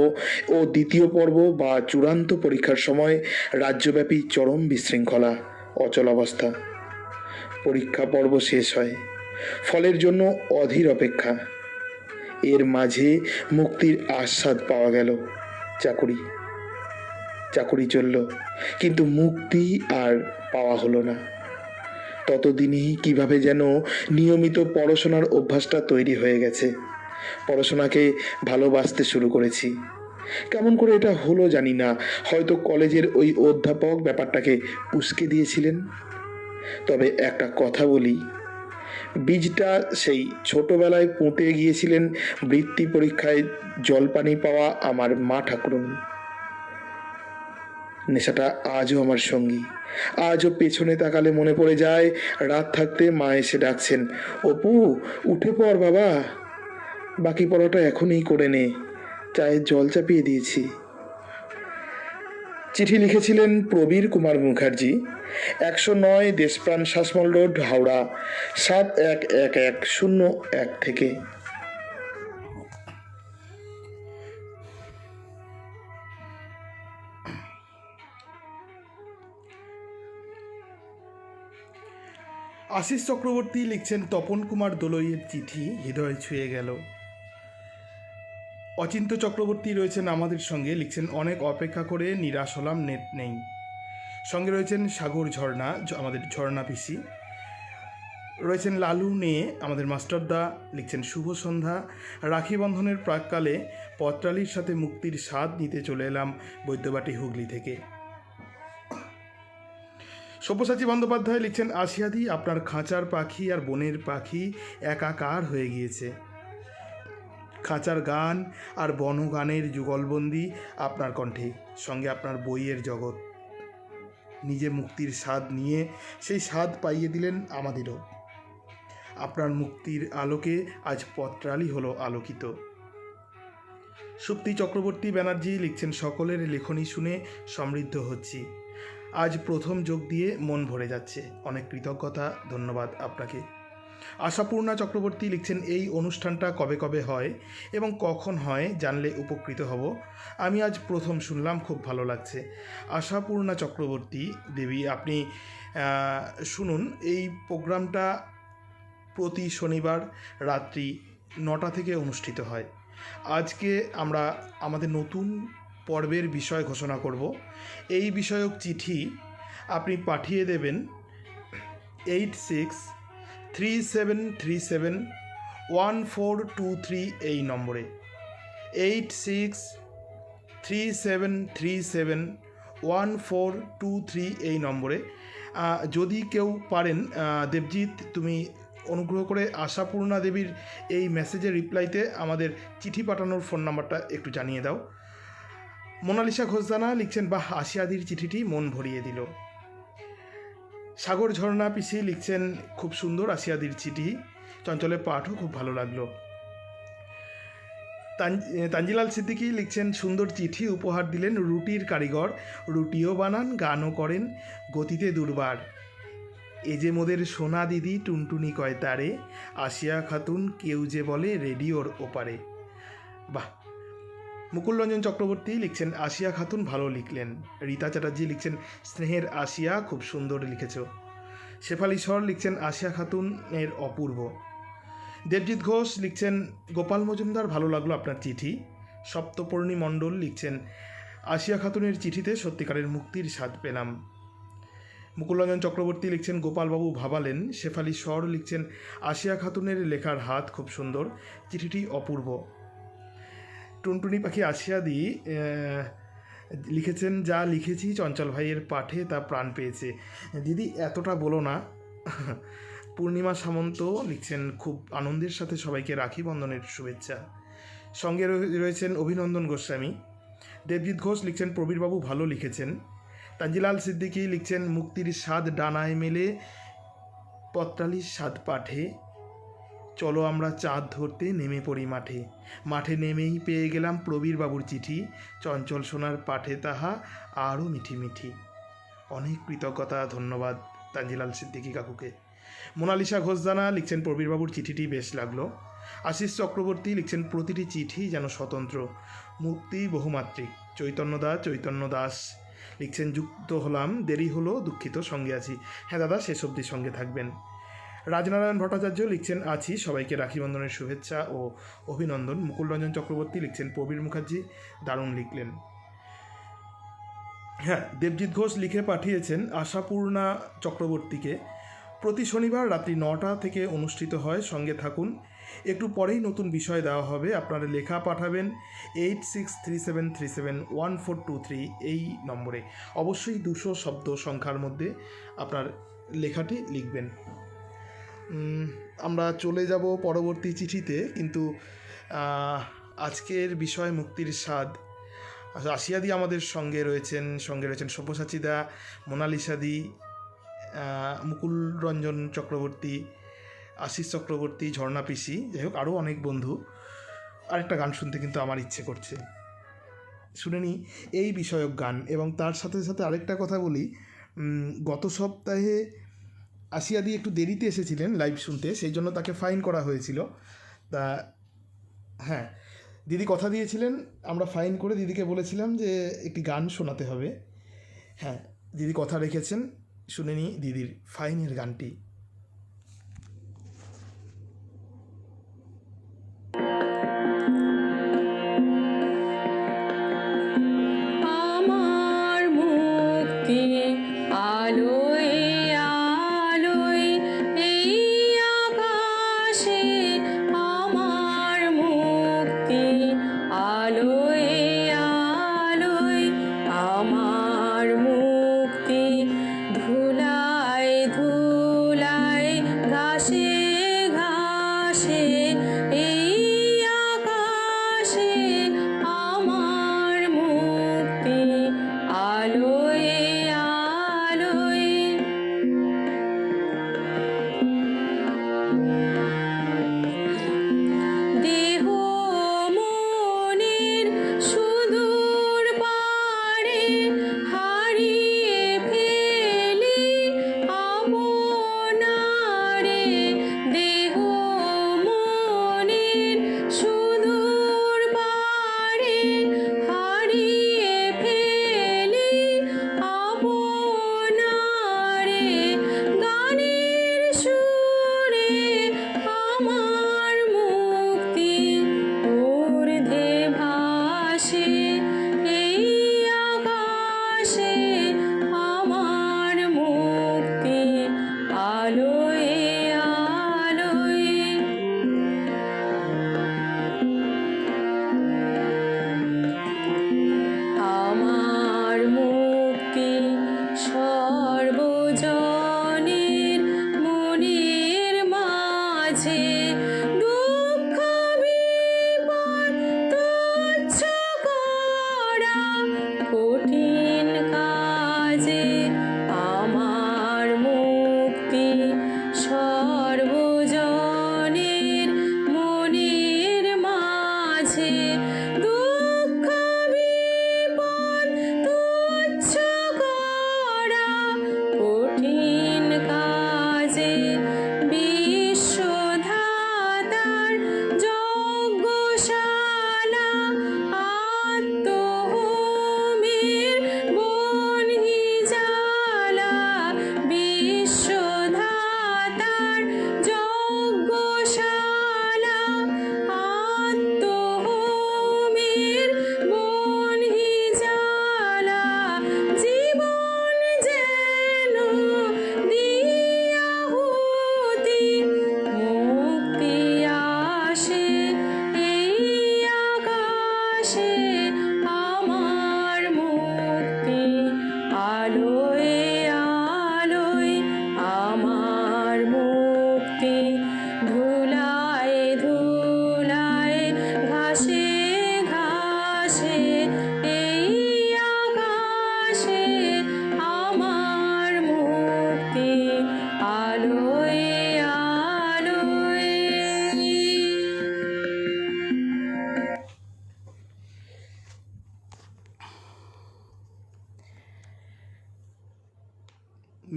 ও দ্বিতীয় পর্ব বা চূড়ান্ত পরীক্ষার সময় রাজ্যব্যাপী চরম বিশৃঙ্খলা, অচলাবস্থা। পরীক্ষা পর্ব শেষ হয়, ফলের জন্য অধীর অপেক্ষা। এর মাঝে মুক্তির আস্বাদ পাওয়া গেল। চাকুরি চলল, কিন্তু মুক্তি আর পাওয়া হলো না। ততদিনই কিভাবে যেন নিয়মিত পড়াশোনার অভ্যাসটা তৈরি হয়ে গেছে। পড়াশোনাকে ভালোবাসতে শুরু করেছি। কেমন করে এটা হলো জানি না, হয়তো কলেজের ওই অধ্যাপক ব্যাপারটাকে উস্কে দিয়েছিলেন। তবে একটা কথা বলি, বীজটা সেই ছোটবেলায় পুঁতে গিয়েছিলেন বৃত্তি পরীক্ষায় জলপানি পাওয়া আমার মা ঠাকুরুন। নেশাটা আজও আমার সঙ্গী। আজও পেছনে তাকালে মনে পড়ে যায়, রাত থাকতে মা এসে ডাকছেন, অপু উঠে পড় বাবা, বাকি পড়াটা এখনই করে নে, চায়ের জল চাপিয়ে দিয়েছি। চিঠি লিখেছিলেন প্রবীর কুমার মুখার্জি, 109 দেশপ্রাণ শাসমল রোড, হাওড়া 711101 থেকে। আশিস চক্রবর্তী লিখছেন, তপন কুমার দোলইয়ের চিঠি হৃদয় ছুঁয়ে গেল। অচিন্ত চক্রবর্তী রয়েছেন আমাদের সঙ্গে, লিখছেন, অনেক অপেক্ষা করে নিরাশ হলাম, নেট নেই। সঙ্গে রয়েছেন সাগর ঝর্ণা, আমাদের ঝর্ণা পিসি রয়েছেন, লালু নিয়ে আমাদের মাস্টারদা, লিখছেন, শুভ সন্ধ্যা। রাখি বন্ধনের প্রাককালে পত্রালির সাথে মুক্তির স্বাদ নিতে চলে এলাম বৈদ্যবাটি হুগলি থেকে। সব্যসাচী বন্দ্যোপাধ্যায় লিখছেন, আসিয়াদি আপনার খাঁচার পাখি আর বনের পাখি একাকার হয়ে গিয়েছে। খাঁচার গান আর বনগানের যুগলবন্দি আপনার কণ্ঠে, সঙ্গে আপনার বইয়ের জগৎ। নিজে মুক্তির স্বাদ নিয়ে সেই স্বাদ পাইয়ে দিলেন আমাদেরও। আপনার মুক্তির আলোকে আজ পত্রালি হলো আলোকিত। সুপ্তি চক্রবর্তী ব্যানার্জি লিখছেন, সকলের লেখনী শুনে সমৃদ্ধ হচ্ছি। আজ প্রথম যোগ দিয়ে মন ভরে যাচ্ছে, অনেক কৃতজ্ঞতা, ধন্যবাদ আপনাকে। আশাপূর্ণা চক্রবর্তী লিখছেন, এই অনুষ্ঠানটা কবে কবে হয় এবং কখন হয় জানলে উপকৃত হব। আমি আজ প্রথম শুনলাম, খুব ভালো লাগছে। আশাপূর্ণা চক্রবর্তী দেবী, আপনি শুনুন, এই প্রোগ্রামটা প্রতি শনিবার রাত্রি 9টা থেকে অনুষ্ঠিত হয়। আজকে আমরা আমাদের নতুন পর্বের বিষয় ঘোষণা করব। এই বিষয়ক চিঠি আপনি পাঠিয়ে দেবেন 8637371423 এই নম্বরে, 8637371423 এই নম্বরে। যদি কেউ পারেন, দেবজিৎ তুমি অনুগ্রহ করে আশাপূর্ণা দেবীর এই মেসেজের রিপ্লাইতে আমাদের চিঠি পাঠানোর ফোন নাম্বারটা একটু জানিয়ে দাও। মোনালিসা ঘোষদানা লিখছেন, বাহ, আসিয়াদির চিঠিটি মন ভরিয়ে দিল। সাগর ঝর্ণা পিসি লিখছেন, খুব সুন্দর আসিয়াদির চিঠি, চঞ্চলের পাঠও খুব ভালো লাগলো। তানজিলাল সিদ্দিকী লিখছেন, সুন্দর চিঠি উপহার দিলেন রুটির কারিগর, রুটিও বানান, গানও করেন, গতিতে দুর্বার। এ যে মোদের সোনা দিদি টুনটুনি কয় তারে, আসিয়া খাতুন কেউ যে বলে রেডিওর ওপারে। বাহ, মুকুলরঞ্জন চক্রবর্তী লিখছেন আসিয়া খাতুন ভালো লিখলেন। রীতা চ্যাটার্জি লিখছেন স্নেহের আসিয়া খুব সুন্দর লিখেছ। শেফালি সর লিখছেন আসিয়া খাতুনের অপূর্ব। দেবজিৎ ঘোষ লিখছেন গোপাল মজুমদার ভালো লাগলো আপনার চিঠি। সপ্তপর্ণী মণ্ডল লিখছেন আসিয়া খাতুনের চিঠিতে সত্যিকারের মুক্তির স্বাদ পেলাম। মুকুলরঞ্জন চক্রবর্তী লিখছেন গোপালবাবু ভাবালেন। শেফালি সর লিখছেন আসিয়া খাতুনের লেখার হাত খুব সুন্দর, চিঠিটি অপূর্ব। টুনটুনি পাখি আসিয়াদি লিখেছেন যা লিখেছি চঞ্চল ভাইয়ের পাঠে তা প্রাণ পেয়েছে। দিদি এতটা বলো না। পূর্ণিমা সামন্ত লিখছেন খুব আনন্দের সাথে সবাইকে রাখি বন্ধনের শুভেচ্ছা। সঙ্গে রয়েছেন অভিনন্দন গোস্বামী। দেবজিৎ ঘোষ লিখছেন প্রবীরবাবু ভালো লিখেছেন। তানজিলাল সিদ্দিকী লিখছেন মুক্তির স্বাদ ডানায় মেলে পত্রালির স্বাদ পাঠে, চলো আমরা চাঁদ ধরতে নেমে পড়ি মাঠে। মাঠে নেমেই পেয়ে গেলাম প্রবীরবাবুর চিঠি, চঞ্চল সোনার পাঠে তাহা আরও মিঠি মিঠি। অনেক কৃতজ্ঞতা, ধন্যবাদ তানজিলাল সিদ্দিকী কাকুকে। মোনালিসা ঘোষদানা লিখছেন প্রবীরবাবুর চিঠিটি বেশ লাগলো। আশিস চক্রবর্তী লিখছেন প্রতিটি চিঠি যেন স্বতন্ত্র, মুক্তি বহুমাত্রিক। চৈতন্য দাস লিখছেন যুক্ত হলাম, দেরি হলো, দুঃখিত, সঙ্গে আছি। হ্যাঁ দাদা, শেষ অবধি সঙ্গে থাকবেন। রাজনারায়ণ ভট্টাচার্য লিখছেন আছি, সবাইকে রাখি বন্ধনের শুভেচ্ছা ও অভিনন্দন। মুকুলরঞ্জন চক্রবর্তী লিখছেন প্রবীর মুখার্জি দারুণ লিখলেন। হ্যাঁ, দেবজিৎ ঘোষ লিখে পাঠিয়েছেন আশাপূর্ণা চক্রবর্তীকে প্রতি শনিবার রাত্রি 9টা থেকে অনুষ্ঠিত হয়, সঙ্গে থাকুন। একটু পরেই নতুন বিষয় দেওয়া হবে। আপনারা লেখা পাঠাবেন 8637371423 এই নম্বরে। অবশ্যই 200 শব্দ সংখ্যার মধ্যে আপনার লেখাটি লিখবেন। আমরা চলে যাব পরবর্তী চিঠিতে, কিন্তু আজকের বিষয় মুক্তির স্বাদ। আসিয়াদি আমাদের সঙ্গে রয়েছেন সব্যসাচীদা, মোনালিসাদি, মুকুল রঞ্জন চক্রবর্তী, আশিস চক্রবর্তী, ঝর্ণা পিসি, যাই হোক আরও অনেক বন্ধু। আরেকটা গান শুনতে কিন্তু আমার ইচ্ছে করছে, শুনে নিই এই বিষয়ক গান। এবং তার সাথে সাথে আরেকটা কথা বলি, গত সপ্তাহে আসিয়াদি একটু দেরিতে এসেছিলেন লাইভ শুনতে, সেই জন্য তাকে ফাইন করা হয়েছিল। তা হ্যাঁ, দিদি কথা দিয়েছিলেন, আমরা ফাইন করে দিদিকে বলেছিলাম যে একটি গান শোনাতে হবে। হ্যাঁ, দিদি কথা রেখেছেন, শুনে নিই দিদির ফাইনের গানটি। আমার মুক্তি আলোয় আলোয় এই আকাশে, আমার মুক্তি আলোয় আলোয়, আমার মুক্তি ধুলায় ধুলায়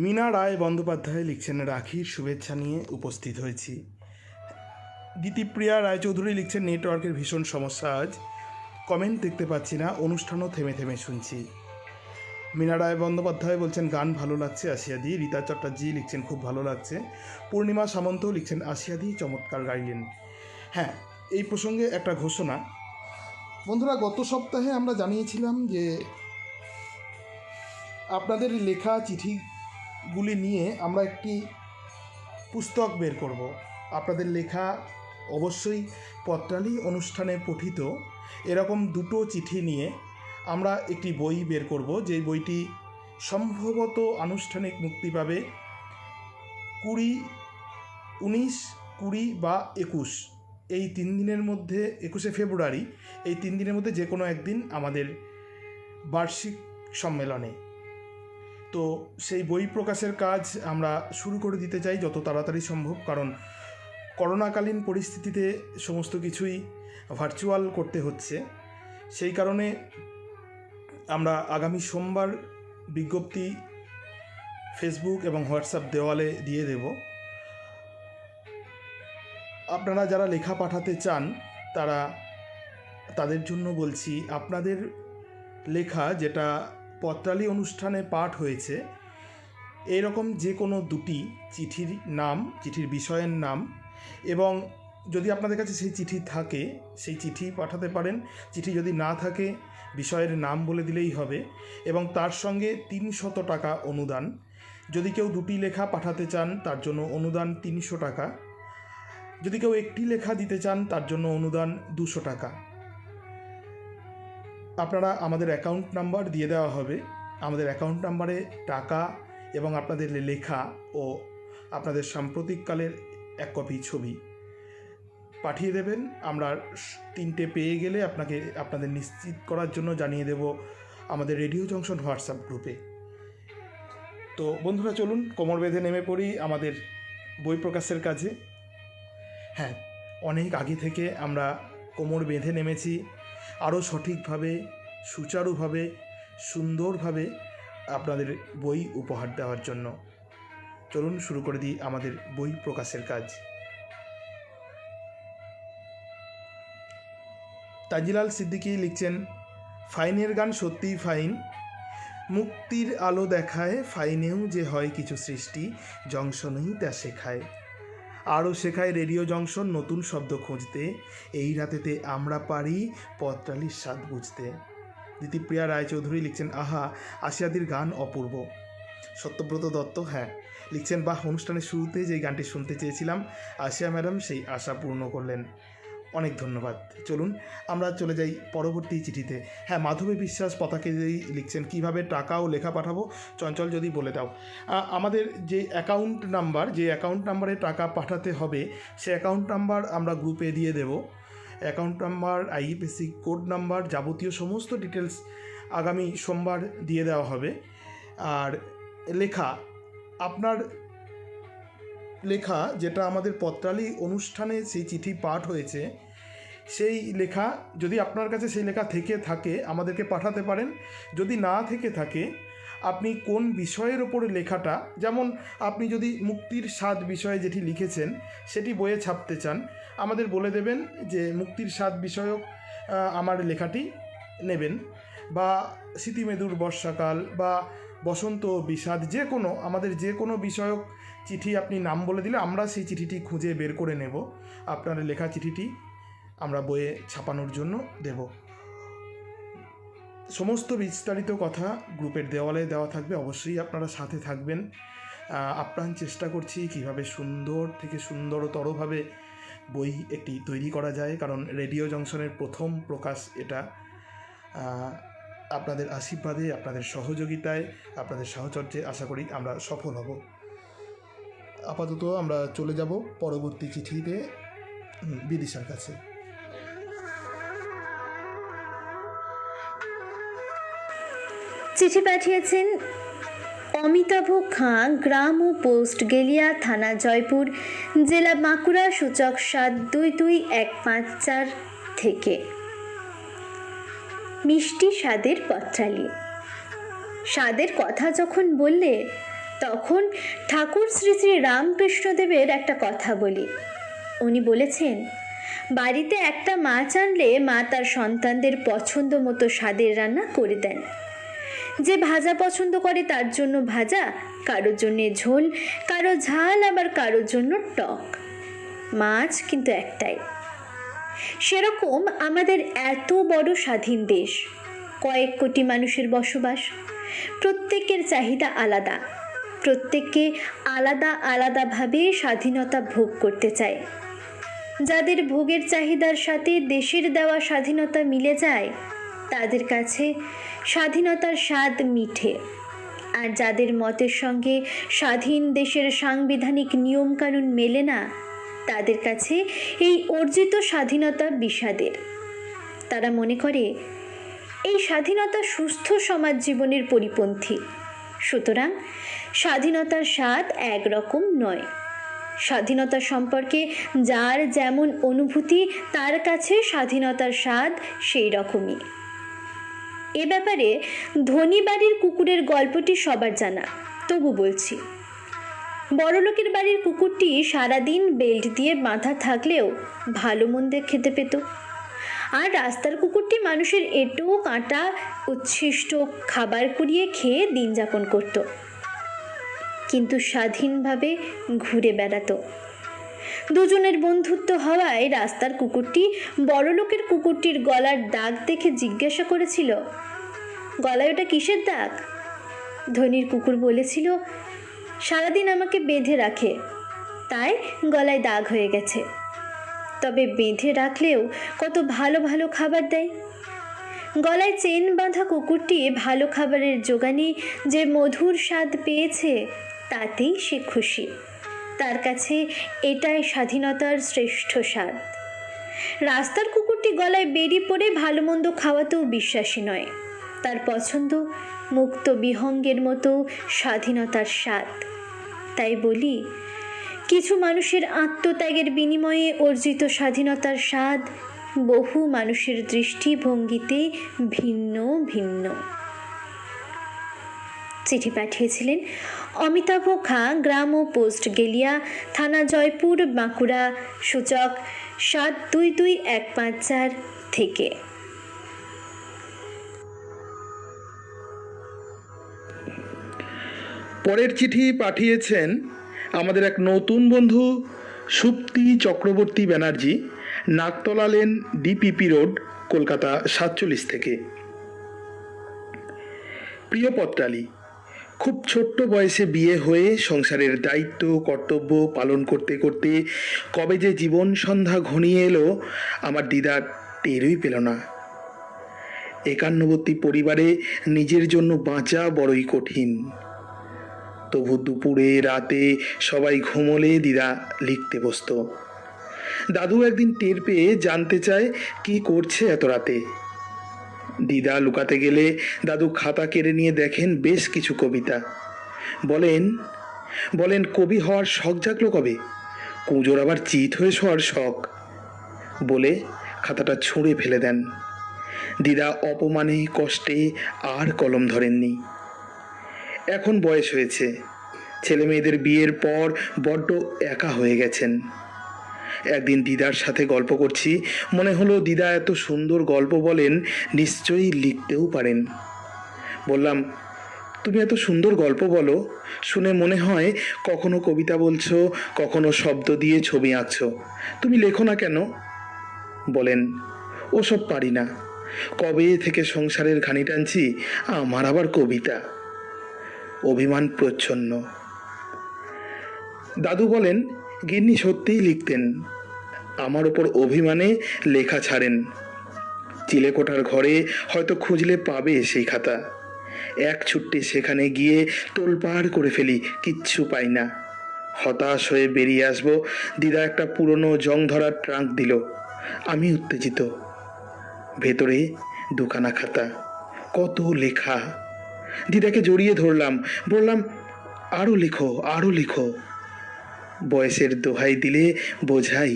মীনা রায় বন্দ্যোপাধ্যায় লিখছেন, রাখির শুভেচ্ছা নিয়ে উপস্থিত হয়েছি। দ্বিতীপ্রিয়া রায়চৌধুরী লিখছেন, নেটওয়ার্কের ভীষণ সমস্যা আজ, কমেন্ট দেখতে পাচ্ছি না, অনুষ্ঠানও থেমে থেমে শুনছি। মীনা রায় বন্দ্যোপাধ্যায় বলছেন, গান ভালো লাগছে আসিয়াদি। রীতা চট্টার্জি লিখছেন, খুব ভালো লাগছে। পূর্ণিমা সামন্ত লিখছেন, আসিয়াদি চমৎকার গাইলেন। হ্যাঁ, এই প্রসঙ্গে একটা ঘোষণা। বন্ধুরা, গত সপ্তাহে আমরা জানিয়েছিলাম যে আপনাদের লেখা চিঠিগুলি নিয়ে আমরা একটি পুস্তক বের করব। আপনাদের লেখা অবশ্যই পত্রালি অনুষ্ঠানে পঠিত এরকম দুটো চিঠি নিয়ে আমরা একটি বই বের করব, যে বইটি সম্ভবত আনুষ্ঠানিক মুক্তি পাবে 19, 20 বা 21 এই 3 দিনের মধ্যে, 21শে ফেব্রুয়ারি এই 3 দিনের মধ্যে যে কোনো একদিন আমাদের বার্ষিক সম্মেলনে। তো সেই বই প্রকাশের কাজ আমরা শুরু করে দিতে চাই যত তাড়াতাড়ি সম্ভব, কারণ করোনাকালীন পরিস্থিতিতে সমস্ত কিছুই ভার্চুয়াল করতে হচ্ছে। সেই কারণে আমরা আগামী সোমবার বিজ্ঞপ্তি ফেসবুক এবং হোয়াটসঅ্যাপ দেওয়ালে দিয়ে দেব। আপনারা যারা লেখা পাঠাতে চান তাদের জন্য বলছি, আপনাদের লেখা যেটা পত্রালি অনুষ্ঠানে পাঠ হয়েছে এইরকম যে কোনো দুটি চিঠির নাম, চিঠির বিষয়ের নাম, এবং যদি আপনাদের কাছে সেই চিঠি থাকে সেই চিঠি পাঠাতে পারেন। চিঠি যদি না থাকে বিষয়ের নাম বলে দিলেই হবে, এবং তার সঙ্গে 300 টাকা অনুদান। যদি কেউ দুটি লেখা পাঠাতে চান তার জন্য অনুদান 300 টাকা। যদি কেউ একটি লেখা দিতে চান তার জন্য অনুদান 200 টাকা। আপনারা আমাদের অ্যাকাউন্ট নাম্বার দিয়ে দেওয়া হবে। আমাদের অ্যাকাউন্ট নাম্বারে টাকা এবং আপনাদের লেখা ও আপনাদের সাম্প্রতিককালের এক কপি ছবি পাঠিয়ে দেবেন। আমরা 3টে পেয়ে গেলে আপনাদের নিশ্চিত করার জন্য জানিয়ে দেব আমাদের রেডিও জংশন হোয়াটসঅ্যাপ গ্রুপে। তো বন্ধুরা, চলুন কোমর বেঁধে নেমে পড়ি আমাদের বই প্রকাশের কাজে। হ্যাঁ, অনেক আগে থেকে আমরা কোমর বেঁধে নেমেছি আরও সঠিকভাবে, সুচারুভাবে, সুন্দরভাবে আপনাদের বই উপহার দেওয়ার জন্য। চলুন শুরু করে দিই আমাদের বই প্রকাশের কাজ। তাজিলাল সিদ্দিকী লিখছেন, ফাইনের গান সত্যিই ফাইন, মুক্তির আলো দেখায়, ফাইনেও যে হয় কিছু সৃষ্টি, জংশনেই তা শেখায়। আরও শেখায় রেডিও জংশন নতুন শব্দ খুঁজতে, এই রাতেতে আমরা পারি পত্রালির স্বাদ বুঝতে। দ্বিতীপ্রিয়া রায়চৌধুরী লিখছেন, আহা আসিয়াদির গান অপূর্ব। সত্যব্রত দত্ত লিখছেন, বাহ, অনুষ্ঠানের শুরুতে যেই গানটি শুনতে চেয়েছিলাম আসিয়া ম্যাডাম সেই আশা পূর্ণ করলেন। অনেক ধন্যবাদ। চলুন আমরা চলে যাই পরবর্তী চিঠিতে। মাধবী বিশ্বাস পতাকাজয়ী লিখছেন, কিভাবে টাকা ও লেখা পাঠাবো চঞ্চল যদি বলে দাও। আমাদের যে অ্যাকাউন্ট নাম্বারে টাকা পাঠাতে হবে সে অ্যাকাউন্ট নাম্বার আমরা গ্রুপে দিয়ে দেব। Account number, IFSC code number, যাবতীয় সমস্ত ডিটেলস আগামী সোমবার দিয়ে দেওয়া হবে। আর আপনার লেখা যেটা আমাদের পত্রালি অনুষ্ঠানে সেই চিঠি পাঠ হয়েছে, সেই লেখা যদি আপনার কাছে সেই লেখা থেকে থাকে আমাদেরকে পাঠাতে পারেন। যদি না থেকে থাকে, আপনি কোন বিষয়ের ওপরে লেখাটা, যেমন আপনি যদি মুক্তির স্বাদ বিষয়ে যেটি লিখেছেন সেটি বইয়ে ছাপতে চান, আমাদের বলে দেবেন যে মুক্তির স্বাদ বিষয়ক আমার লেখাটি নেবেন, বা স্মৃতিমেদুর বর্ষাকাল বা বসন্ত বিষাদ, আমাদের যে কোনো বিষয়ক চিঠি আপনি নাম বলে দিলে আমরা সেই চিঠিটি খুঁজে বের করে নেব। আপনার লেখা চিঠিটি আমরা বইয়ে ছাপানোর জন্য দেব। সমস্ত বিস্তারিত কথা গ্রুপের দেওয়ালে দেওয়া থাকবে, অবশ্যই আপনারা সাথে থাকবেন। আপ্রাণ চেষ্টা করছি কীভাবে সুন্দর থেকে সুন্দরতরভাবে বই একটি তৈরি করা যায়, কারণ রেডিও জংশনের প্রথম প্রকাশ এটা। আপনাদের আশীর্বাদে, আপনাদের সহযোগিতায়, আপনাদের সাহচর্যে আশা করি আমরা সফল হব। আপাতত আমরা চলে যাব পরবর্তী চিঠিতে বিদিশার কাছে। চিঠি পাঠিয়েছেন অমিতাভ খাঁ, গ্রাম ও পোস্ট গেলিয়া, থানা জয়পুর, জেলা বাঁকুড়া, সূচক 722154 থেকে। মিষ্টি স্বাদের পত্রালি। স্বাদের কথা যখন বললে তখন ঠাকুর শ্রী শ্রী রামকৃষ্ণদেবের একটা কথা বলি। উনি বলেছেন, বাড়িতে একটা মাছ আনলে মা তার সন্তানদের পছন্দ মতো স্বাদের রান্না করে দেন। যে ভাজা পছন্দ করে তার জন্য ভাজা, কারোর জন্যে ঝোল, কারো ঝাল, আবার কারোর জন্য টক। মাছ কিন্তু একটাই। সেরকম আমাদের এত বড় স্বাধীন দেশ, কয়েক কোটি মানুষের বসবাস, প্রত্যেকের চাহিদা আলাদা, প্রত্যেককে আলাদা আলাদাভাবে স্বাধীনতা ভোগ করতে চায়। যাদের ভোগের চাহিদার সাথে দেশের দেওয়া স্বাধীনতা মিলে যায় তাদের কাছে স্বাধীনতার স্বাদ মিঠে, আর যাদের মতের সঙ্গে স্বাধীন দেশের সাংবিধানিক নিয়মকানুন মেলে না তাদের কাছে এই অর্জিত স্বাধীনতা বিষাদের। তারা মনে করে এই স্বাধীনতা সুস্থ সমাজ জীবনের পরিপন্থী। সুতরাং স্বাধীনতার স্বাদ একরকম নয়। স্বাধীনতা সম্পর্কে যার যেমন অনুভূতি তার কাছে স্বাধীনতার স্বাদ সেই রকমই। এ ব্যাপারে ধনী বাড়ির কুকুরের গল্পটি সবার জানা, তবু বলছি। বড়লোকের বাড়ির কুকুরটি সারাদিন বেল্ট দিয়ে বাঁধা থাকলেও ভালো মন্দে খেতে পেত, আর রাস্তার কুকুরটি মানুষের এঁটো কাঁটা উচ্ছিষ্ট খাবার কুড়িয়ে খেয়ে দিন যাপন করত, কিন্তু স্বাধীনভাবে ঘুরে বেড়াতো। দুজনের বন্ধুত্ব হওয়ায় রাস্তার কুকুরটি বড়লোকের কুকুরটির গলার দাগ দেখে জিজ্ঞাসা করেছিল, গলায় ওটা কিসের দাগ? ধনীর কুকুর বলেছিল, সারাদিন আমাকে বেঁধে রাখে, তাই গলায় দাগ হয়ে গেছে। তবে বেঁধে রাখলেও কত ভালো ভালো খাবার দেয়। গলায় চেন বাঁধা কুকুরটি ভালো খাবারের জোগানে যে মধুর স্বাদ পেয়েছে তাতেই সে খুশি। তার কাছে এটাই স্বাধীনতার শ্রেষ্ঠ স্বাদ। রাস্তার কুকুরটি গলায় বেরি পড়ে ভালো মন্দ খাওয়াতেও বিশ্বাসী নয়। তার পছন্দ মুক্ত বিহঙ্গের মতো স্বাধীনতার স্বাদ। তাই বলি, কিছু মানুষের আত্মত্যাগের বিনিময়ে অর্জিত স্বাধীনতার স্বাদ বহু মানুষের দৃষ্টিভঙ্গিতে ভিন্ন ভিন্ন। চিঠি পাঠিয়েছিলেন অমিতাভ খাঁ, গ্রাম ও পোস্ট গেলিয়া, থানা জয়পুর, বাঁকুড়া, সূচক 722154 থেকে। পরের চিঠি পাঠিয়েছেন আমাদের এক নতুন বন্ধু Supti Chakraborty Banerjee, Naktala lane, DPP road, Kolkata 47 থেকে। প্রিয় পত্রালী, খুব ছোট্ট বয়সে বিয়ে হয়ে সংসারের দায়িত্ব কর্তব্য পালন করতে করতে কবে যে জীবন সন্ধ্যা ঘনিয়ে এলো আমার দিদা টেরই পেল না। একান্নবর্তী পরিবারে নিজের জন্য বাঁচা বড়ই কঠিন। তবু দুপুরে রাতে সবাই ঘুমোলে দিদা লিখতে বসত। দাদু একদিন টের পেয়ে জানতে চায় কি করছে এত রাতে। দিদা লুকাতে গেলে দাদু খাতা কেড়ে নিয়ে দেখেন বেশ কিছু কবিতা। বলেন কবি হওয়ার শখ জাগলো কবে? কুঁজোর আবার চিত হয়ে শোয়ার শখ। বলে খাতাটা ছুঁড়ে ফেলে দেন। দিদা অপমানে কষ্টে আর কলম ধরেননি। এখন বয়স হয়েছে, ছেলে মেয়েদের বিয়ের পর বড্ড একা হয়ে গেছেন। একদিন দিদার সাথে গল্প করছি, মনে হলো দিদা এত সুন্দর গল্প বলেন, নিশ্চয়ই লিখতেও পারেন। বললাম, তুমি এত সুন্দর গল্প বলো, শুনে মনে হয় কখনো কবিতা বলছো, কখনো শব্দ দিয়ে ছবি আঁকছো, তুমি লেখো না কেন? বলেন, ওসব পারি না, কবে থেকে সংসারের ঘানি টানছি, আমার আবার কবিতা। অভিমান প্রচ্ছন্ন। দাদু বলেন, গিন্নি সত্যিই লিখতেন, আমার ওপর অভিমানে লেখা ছাড়েন। চিলেকোঠার ঘরে হয়তো খুঁজলে পাবে সেই খাতা। এক ছুট্টে সেখানে গিয়ে তোলপাড় করে ফেলি, কিচ্ছু পাই না। হতাশ হয়ে বেরিয়ে আসবো, দিদা একটা পুরনো জং ধরার ট্রাঙ্ক দিল। আমি উত্তেজিত। ভেতরে দুখানা খাতা, কত লেখা। দিদাকে জড়িয়ে ধরলাম, বললাম, আরও লেখো, আরও লেখো। বয়সের দোহাই দিলে বোঝাই,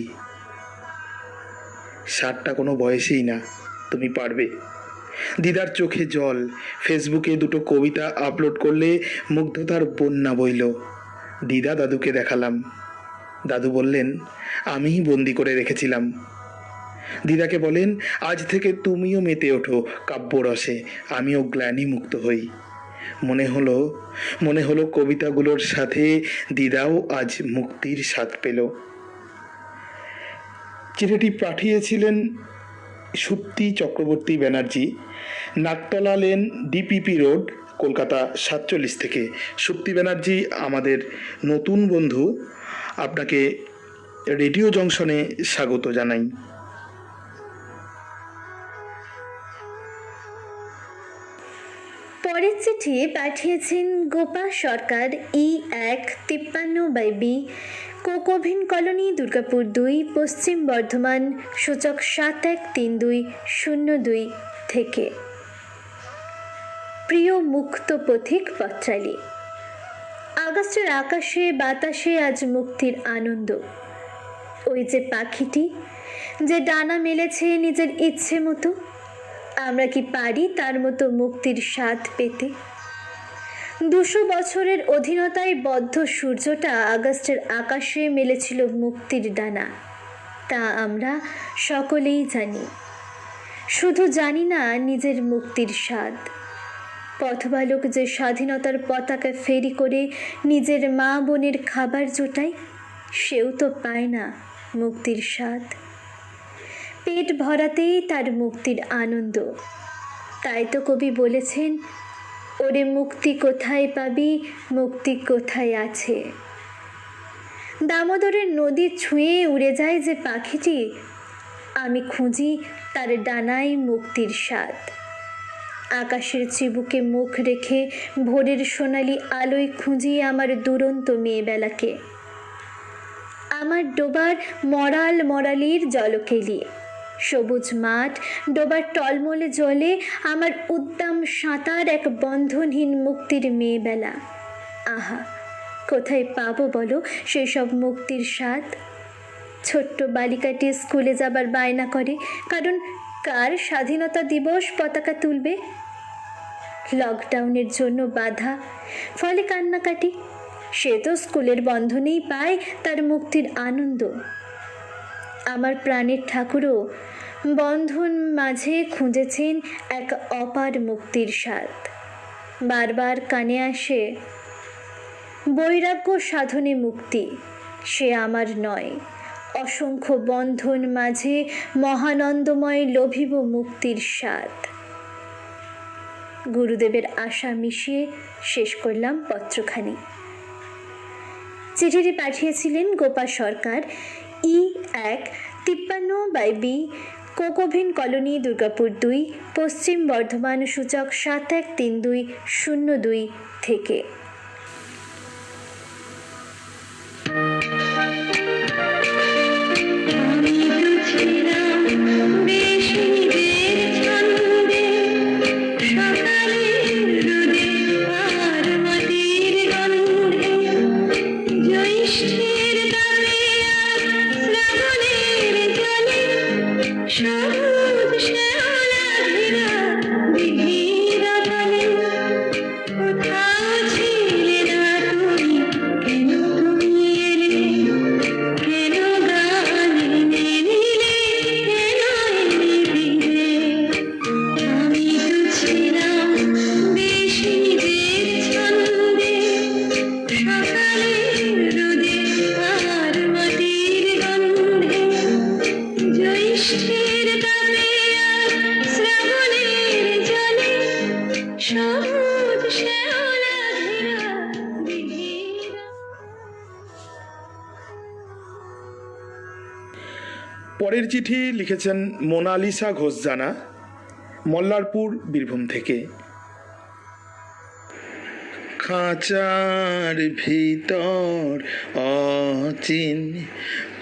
60টা কোনো বয়সেই না, তুমি পারবে। দিদার চোখে জল। ফেসবুকে দুটো কবিতা আপলোড করলে মুগ্ধতার বন্যা বইল। দিদা দাদুকে দেখালাম। দাদু বললেন, আমিই বন্দি করে রেখেছিলাম। দিদাকে বলেন, আজ থেকে তুমিও মেতে ওঠো কাব্যরসে, আমিও গ্লানি মুক্ত হই। মনে হলো কবিতাগুলোর সাথে দিদাও আজ মুক্তির স্বাদ পেল। চিঠিটি পাঠিয়েছিলেন Supti Chakraborty Banerjee, Naktala lane, DPP road, Kolkata 47 থেকে। সুপ্তি ব্যানার্জি আমাদের নতুন বন্ধু, আপনাকে রেডিও জংশনে স্বাগত জানাই। পরের চিঠি পাঠিয়েছেন গোপা সরকার, E1 53/B, কোকোভিন কলোনি, দুর্গাপুর 2, পশ্চিম বর্ধমান, সূচক 713202 থেকে। প্রিয় মুক্ত পথিক পত্রালী, আগস্টের আকাশে বাতাসে আজ মুক্তির আনন্দ। ওই যে পাখিটি, যে ডানা মেলেছে নিজের ইচ্ছে মতো, আমরা কি পারি তার মতো মুক্তির স্বাদ পেতে? 200 বছরের অধীনতায় বদ্ধ সূর্যটা আগস্টের আকাশে মেলেছিল মুক্তির ডানা, তা আমরা সকলেই জানি। শুধু জানি না নিজের মুক্তির স্বাদ। পথবালক যে স্বাধীনতার পতাকা ফেরি করে নিজের মা বোনের খাবার জোটায়, সেও তো পায় না মুক্তির স্বাদ। পেট ভরাতেই তার মুক্তির আনন্দ। তাই তো কবি বলেছেন, ওরে মুক্তি কোথায় পাবি, মুক্তি কোথায় আছে। দামোদরের নদী ছুঁয়ে উড়ে যায় যে পাখিটি, আমি খুঁজি তার ডানায় মুক্তির স্বাদ। আকাশের চিবুকে মুখ রেখে ভোরের সোনালি আলোয় খুঁজি আমার দুরন্ত মেয়েবেলাকে। আমার ডোবার মরাল মরালির জলকেলি, সবুজ মাঠ, ডোবার টলমলে জলে আমার উদ্দাম সাঁতার, এক বন্ধনহীন মুক্তির মেয়েবেলা। আহা, কোথায় পাবো বলো সেই সব মুক্তির স্বাদ? ছোট্ট বালিকাটি স্কুলে যাবার বায়না করে, কারণ কার স্বাধীনতা দিবস পতাকা তুলবে? লকডাউনের জন্য বাধা, ফলে কান্নাকাটি। সে তো স্কুলের বন্ধনেই পায় তার মুক্তির আনন্দ। আমার প্রাণের ঠাকুরও বন্ধন মাঝে খুঁজেছেন এক অপার মুক্তির স্বাদ। বারবার কানে আসে, বৈরাগ্য সাধনে মুক্তি, সে আমার নয়। অসংখ্য বন্ধন মাঝে মহানন্দময় লোভিব মুক্তির স্বাদ। গুরুদেবের আশা মিশিয়ে শেষ করলাম পত্রখানি। চিঠিটি পাঠিয়েছিলেন গোপা সরকার, E1 53/B, কোকোভিন কলোনি, দুর্গাপুর 2, পশ্চিম বর্ধমান, সূচক 713202 থেকে। পরের চিঠি লিখেছেন মোনালিসা ঘোষ জানা, মল্লারপুর, বীরভূম থেকে। খাঁচার ভিতর অচিন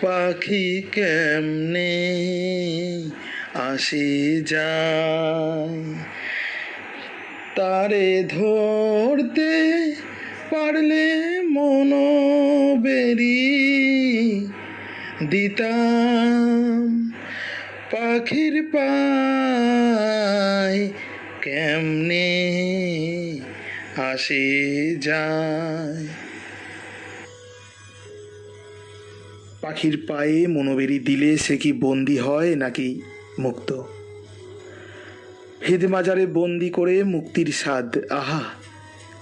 পাখি কেমনে আসে যায়, তারে ধরতে পারলে মনো বেরি দিতাম পাখির পায় কেমনে আসে যায়। পাখির পায়ে মনোবেরি দিলে সে কি বন্দি হয় নাকি মুক্ত? হেদমাজারে বন্দি করে মুক্তির স্বাদ, আহা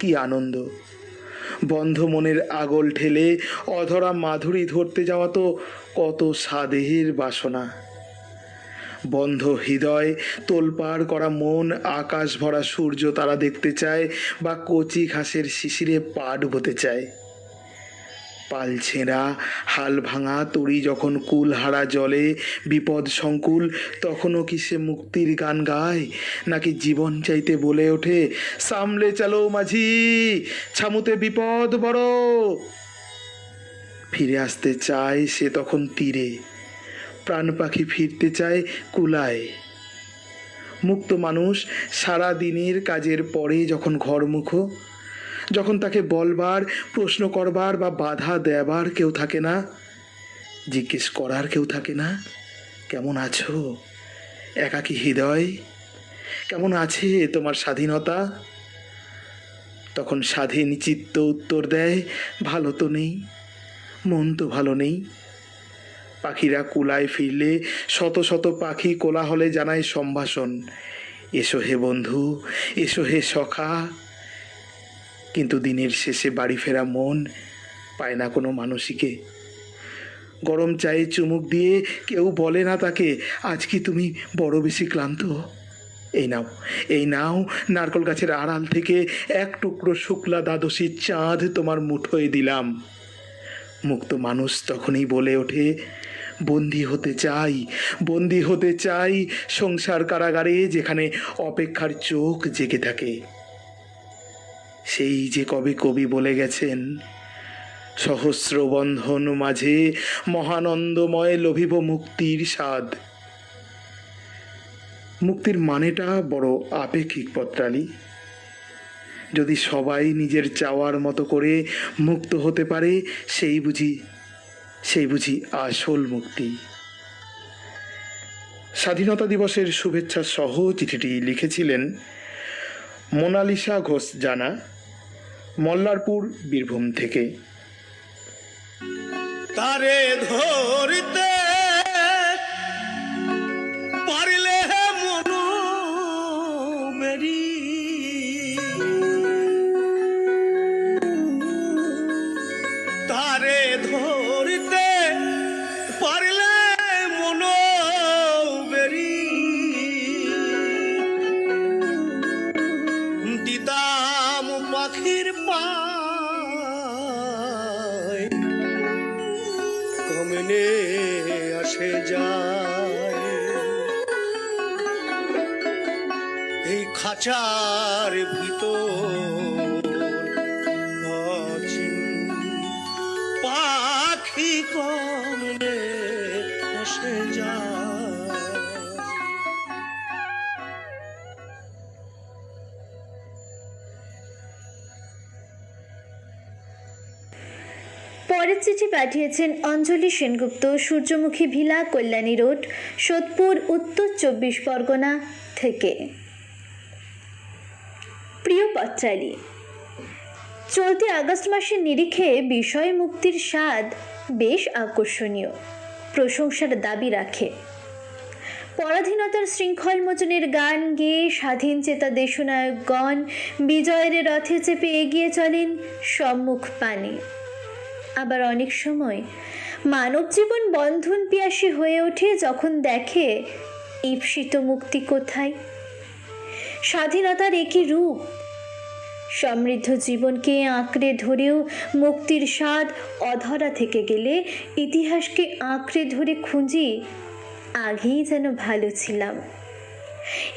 কি আনন্দ! বন্ধ মনের আগল ঠেলে অধরা মাধুরী ধরতে যাওয়া তো কত স্বাদের বাসনা। বন্ধ হৃদয়, তোলপাড় করা মন আকাশ ভরা সূর্য তারা দেখতে চায়, বা কচি ঘাসের শিশিরে পা ডুবোতে চায়। পাল ছেঁড়া হাল ভাঙা তরি যখন কুল হারা জলে বিপদ সংকুল, তখনও কি সে মুক্তির গান গায়, নাকি জীবন চাইতে বলে ওঠে, সামলে চালো মাঝি, ছামুতে বিপদ বড়। ফিরে আসতে চায় সে তখন তীরে, প্রাণ পাখি ফিরতে চায় কুলায়। মুক্ত মানুষ সারা দিনের কাজের পরে যখন ঘরমুখো, যখন তাকে বলবার, প্রশ্ন করবার বা বাধা দেবার কেউ থাকে না, জিজ্ঞেস করার কেউ থাকে না, কেমন আছো একাকী হৃদয়, কেমন আছে তোমার স্বাধীনতা, তখন স্বাধীন চিত্ত উত্তর দেয়, ভালো তো নেই, মন তো ভালো নেই। পাখিরা কুলায় ফিরলে শত শত পাখি কোলাহলে জানায় সম্ভাষণ, এসো হে বন্ধু, এসো হে সখা। কিন্তু দিনের শেষে বাড়ি ফেরা মন পায় না কোনো মানুষীকে। গরম চায়ে চুমুক দিয়ে কেউ বলে না তাকে, আজ কি তুমি বড় বেশি ক্লান্ত? এই নাও, এই নাও, নারকল গাছের আড়াল থেকে এক টুকরো শুক্লা দ্বাদশী চাঁদ তোমার মুঠোয় দিলাম। মুক্ত মানুষ তখনই বলে ওঠে, বন্দি হতে চাই, বন্দি হতে চাই সংসার কারাগারে, যেখানে অপেক্ষার চোখ জেগে থাকে। সেই যে কবে কবি বলে গেছেন, সহস্র বন্ধন মাঝে মহানন্দময় লভিব মুক্তির স্বাদ। মুক্তির মানেটা বড় আপেক্ষিক পত্রালি। যদি সবাই নিজের চাওয়ার মতো করে মুক্ত হতে পারে, সেই বুঝি আসল মুক্তি। স্বাধীনতা দিবসের শুভেচ্ছা সহ চিঠিটি লিখেছিলেন মোনালিসা ঘোষ জানা, মল্লারপুর, বীরভূম থেকে। তারে ধরিতে পারিলে মনু বেরি, তারে ধরিতে পারিলে মনু বেরি, দিদাম পাখির পায় কমনে আসে যায়। এই খাঁচার ভিতর অচিন পাখি কমনে আসে যায়। পরের চিঠি পাঠিয়েছেন অঞ্জলি সেনগুপ্ত, সূর্যমুখী ভিলা, কল্যাণী রোড, সোদপুর, উত্তর 24 পরগনা থেকে। প্রিয় পত্রালি, চলতি আগস্ট মাসের নিরিখে বিষয় মুক্তির স্বাদ বেশ আকর্ষণীয়, প্রশংসার দাবি রাখে। পরাধীনতার শৃঙ্খল মোচনের গান গেয়ে স্বাধীন চেতা দেশনায়কগণ বিজয়ের রথে চেপে এগিয়ে চলেন সম্মুখ পানে। আবার অনেক সময় মানব জীবন বন্ধন পিয়াসী হয়ে ওঠে যখন দেখে ঈপ্সিত মুক্তি কোথায়। স্বাধীনতার একই রূপ, সমৃদ্ধ জীবনকে আঁকড়ে ধরেও মুক্তির স্বাদ অধরা থেকে গেলে ইতিহাসকে আঁকড়ে ধরে খুঁজি, আগেই যেন ভালো ছিলাম।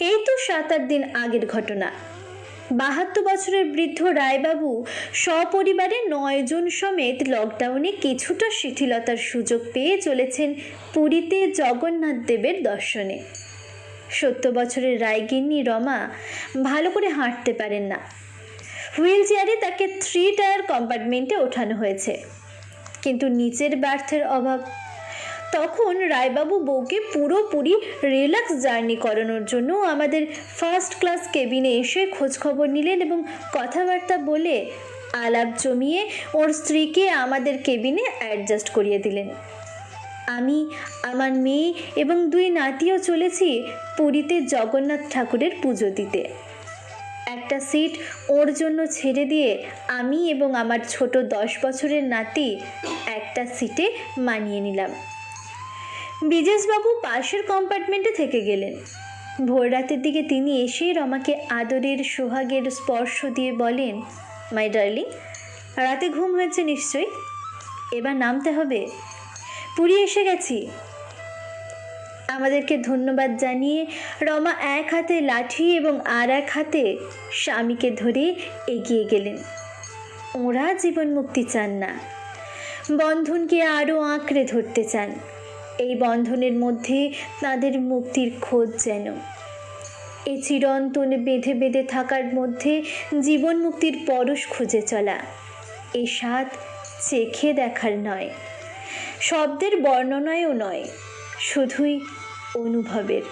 এই তো 7-8 দিন আগের ঘটনা। 72 বছরের বৃদ্ধ রায়বাবু সপরিবারে 9 জন সমেত লকডাউনে কিছুটা শিথিলতার সুযোগ পেয়ে চলেছেন পুরীতে জগন্নাথ দেবের দর্শনে। 70 বছরের রায়গিন্নি রমা ভালো করে হাঁটতে পারেন না। হুইল চেয়ারে তাকে 3 টায়ার কম্পার্টমেন্টে ওঠানো হয়েছে, কিন্তু নিচের বার্থের অভাব। তখন রায়বাবু বউকে পুরোপুরি রিল্যাক্স জার্নি করানোর জন্য আমাদের ফার্স্ট ক্লাস কেবিনে এসে খোঁজখবর নিলেন এবং কথাবার্তা বলে আলাপ জমিয়ে ওর স্ত্রীকে আমাদের কেবিনে অ্যাডজাস্ট করিয়ে দিলেন। আমি, আমার মেয়ে এবং 2 নাতিও চলেছি পুরীতে জগন্নাথ ঠাকুরের পুজো দিতে। একটা সিট ওর জন্য ছেড়ে দিয়ে আমি এবং আমার ছোট 10 বছরের নাতি একটা সিটে মানিয়ে নিলাম। বিজেশবাবু পাশের কম্পার্টমেন্টে থেকে গেলেন। ভোর রাতের দিকে তিনি এসে রমাকে আদরের সোহাগের স্পর্শ দিয়ে বলেন, মাই ডার্লিং, রাতে ঘুম হয়েছে নিশ্চয়ই, এবার নামতে হবে, পুরী এসে গেছি। আমাদেরকে ধন্যবাদ জানিয়ে রমা এক হাতে লাঠি এবং আর এক হাতে স্বামীকে ধরে এগিয়ে গেলেন। ওরা জীবন মুক্তি চান না, বন্ধনকে আরও আঁকড়ে ধরতে চান। এই বন্ধনের মধ্যে তাদের মুক্তির খোঁজ যেন। এই চিরন্তন বেঁধে বেঁধে থাকার মধ্যে জীবন মুক্তির পরশ খুঁজে চলা। এই স্বাদ চেখে দেখার নয়, শব্দের বর্ণনায়ও নয়, শুধুই অনুভবের।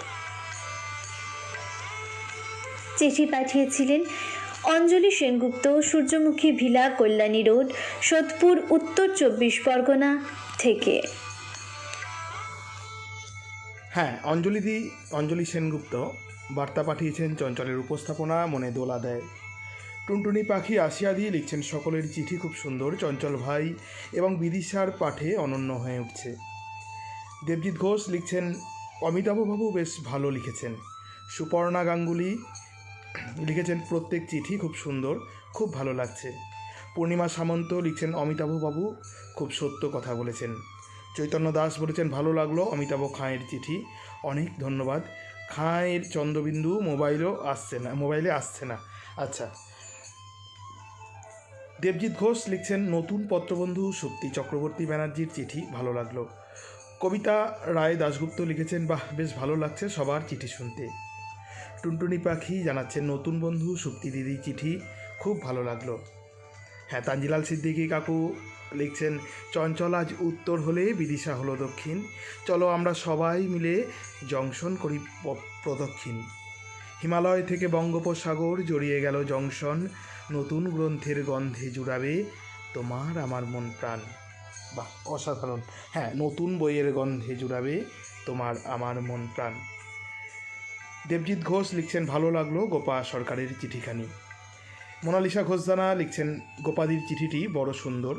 চিঠি পাঠিয়েছিলেন অঞ্জলি সেনগুপ্ত, সূর্যমুখী ভিলা, কল্যাণী রোড, সোদপুর, উত্তর 24 পরগনা থেকে। হ্যাঁ, অঞ্জলি সেনগুপ্ত বার্তা পাঠিয়েছেন। চঞ্চলের উপস্থাপনা মনে দোলা দেয়। টুনটুনি পাখি আসিয়া দিয়ে লিখছেন, সকলের চিঠি খুব সুন্দর, চঞ্চল ভাই এবং বিদিশার পাঠে অনন্য হয়ে উঠছে। দেবজিৎ ঘোষ লিখছেন, অমিতাভবাবু বেশ ভালো লিখেছেন। সুপর্ণা গাঙ্গুলি লিখেছেন, প্রত্যেক চিঠি খুব সুন্দর, খুব ভালো লাগছে। পূর্ণিমা সামন্ত লিখছেন, অমিতাভবাবু খুব সত্য কথা বলেছেন। চৈতন্য দাস বলেছেন, ভালো লাগলো অমিতাভ খাঁয়ের চিঠি, অনেক ধন্যবাদ। খাঁয়ের চন্দ্রবিন্দু মোবাইলে আসছে না। আচ্ছা। দেবজিৎ ঘোষ লিখছেন, নতুন পত্রবন্ধু শক্তি চক্রবর্তী ব্যানার্জির চিঠি ভালো লাগলো। কবিতা রায় দাশগুপ্ত লিখেছেন, বাহ, বেশ ভালো লাগছে সবার চিঠি শুনতে। টুনটুনি পাখি জানাচ্ছেন, নতুন বন্ধু সুপ্তি দিদির চিঠি খুব ভালো লাগলো। হ্যাঁ, তানজিলাল সিদ্দিকী কাকু লিখছেন, চঞ্চল আজ উত্তর হলে বিদিশা হলো দক্ষিণ, চলো আমরা সবাই মিলে জংশন করি প্রদক্ষিণ। হিমালয় থেকে বঙ্গোপসাগর জড়িয়ে গেল জংশন, নতুন গ্রন্থের গন্ধে জুড়াবে তোমার আমার মন প্রাণ। বাহ, অসাধারণ। হ্যাঁ, নতুন বইয়ের গন্ধে জুড়াবে তোমার আমার মন প্রাণ। দেবজিৎ ঘোষ লিখছেন, ভালো লাগলো গোপা সরকারের চিঠিখানি। মোনালিসা ঘোষদানা লিখছেন, গোপাদির চিঠিটি বড় সুন্দর।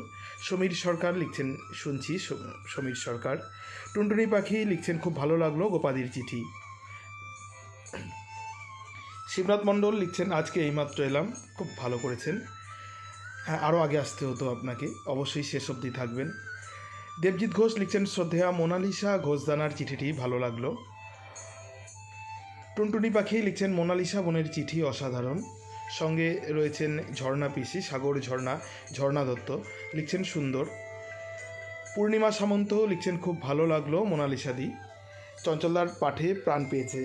সমীর সরকার লিখছেন, শুনছি সমীর সরকার। টুনটুনি পাখি লিখছেন, খুব ভালো লাগলো গোপাদির চিঠি। শিবনাথ মণ্ডল লিখছেন, আজকে এইমাত্র এলাম, খুব ভালো করেছেন। হ্যাঁ, আরও আগে আসতে হতো আপনাকে, অবশ্যই শেষ অবধি থাকবেন। দেবজিৎ ঘোষ লিখছেন, শ্রদ্ধেয়া মোনালিসা ঘোষদানার চিঠিটি ভালো লাগলো। টুনটুনি পাখি লিখছেন, মোনালিসা বোনের চিঠি অসাধারণ। সঙ্গে রয়েছেন ঝর্ণা পিসি, ঝর্ণা দত্ত লিখছেন, সুন্দর। পূর্ণিমা সামন্ত লিখছেন, খুব ভালো লাগলো মোনালিসাদি, চঞ্চলদার পাঠে প্রাণ পেয়েছে।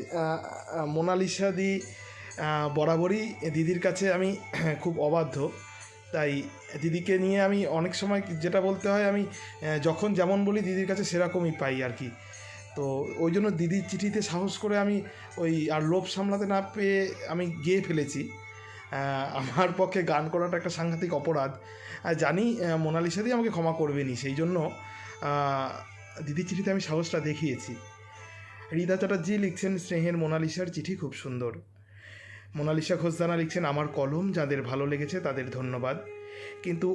মোনালিসাদি বরাবরই দিদির কাছে আমি খুব অবাধ্য, তাই দিদিকে নিয়ে আমি অনেক সময় যেটা বলতে হয়, আমি যখন যেমন বলি দিদির কাছে সেরকমই পাই আর কি। তো ওই জন্য দিদির চিঠিতে সাহস করে আমি আর লোভ সামলাতে না পেয়ে আমি গেয়ে ফেলেছি। আমার পক্ষে গান করাটা একটা সাংঘাতিক অপরাধ, জানি মোনালিসা দিয়ে আমাকে ক্ষমা করবেনি, সেই জন্য দিদির চিঠিতে আমি সাহসটা দেখিয়েছি। রিদা চ্যাটার্জি লিখছেন, স্নেহের মোনালিসার চিঠি খুব সুন্দর। মোনালিসা ঘোষদানা লিখছেন, আমার কলম যাদের ভালো লেগেছে তাদের ধন্যবাদ, কিন্তু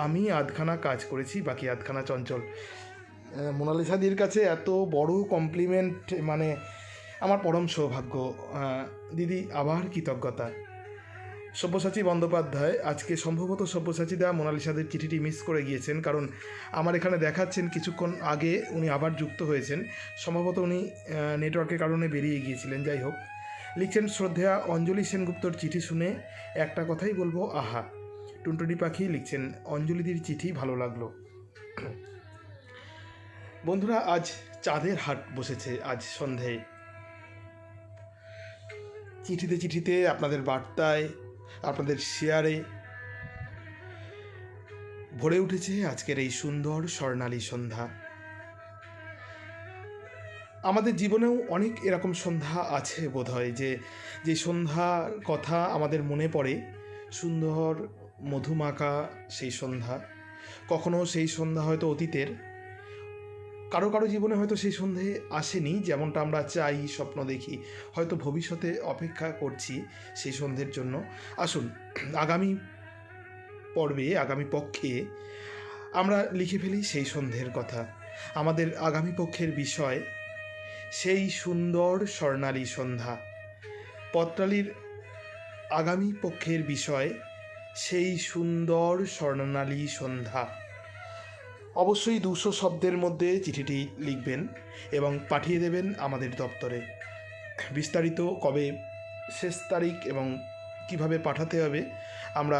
আমি আধখানা কাজ করেছি, বাকি আধখানা চঞ্চল। মোনালিসাদির কাছে এত বড় কমপ্লিমেন্ট মানে আমার পরম সৌভাগ্য। দিদি, আবার কৃতজ্ঞতা। সব্যসাচী বন্দ্যোপাধ্যায়, আজকে সম্ভবত সব্যসাচী দা মোনালিসাদের চিঠিটি মিস করে গিয়েছেন, কারণ আমার এখানে দেখাচ্ছেন কিছুক্ষণ আগে উনি আবার যুক্ত হয়েছেন, সম্ভবত উনি নেটওয়ার্কের কারণে বেরিয়ে গিয়েছিলেন। যাই হোক, লিখছেন, শ্রদ্ধেয়া অঞ্জলি সেনগুপ্তর চিঠি শুনে একটা কথাই বলবো, আহা। টুনটুনি পাখি লিখছেন, অঞ্জলিদির চিঠি ভালো লাগলো। বন্ধুরা, আজ চাঁদের হাট বসেছে, আজ সন্ধেয়। চিঠিতে আপনাদের বার্তায়, আপনাদের শেয়ারে ভরে উঠেছে আজকের এই সুন্দর স্বর্ণালী সন্ধ্যা। আমাদের জীবনেও অনেক এরকম সন্ধ্যা আছে বোধহয়, যে সন্ধ্যার কথা আমাদের মনে পড়ে, সুন্দর মধুমাখা সেই সন্ধ্যা। কখনো সেই সন্ধ্যা হয়তো অতীতের, কারো কারো জীবনে হয়তো সেই সন্ধে আসেনি, যেমনটা আমরা চাই, স্বপ্ন দেখি, হয়তো ভবিষ্যতে অপেক্ষা করছি সেই সন্ধ্যের জন্য। আসুন আগামী পর্বে, আগামী পক্ষে আমরা লিখে ফেলি সেই সন্ধ্যের কথা। আমাদের আগামী পক্ষের বিষয় সেই সুন্দর স্বর্ণালী সন্ধ্যা। পত্রালীর আগামী পক্ষের বিষয় সেই সুন্দর স্বর্ণালী সন্ধ্যা। অবশ্যই 200 শব্দের মধ্যে চিঠিটি লিখবেন এবং পাঠিয়ে দেবেন আমাদের দপ্তরে। বিস্তারিত কবে শেষ তারিখ এবং কিভাবে পাঠাতে হবে আমরা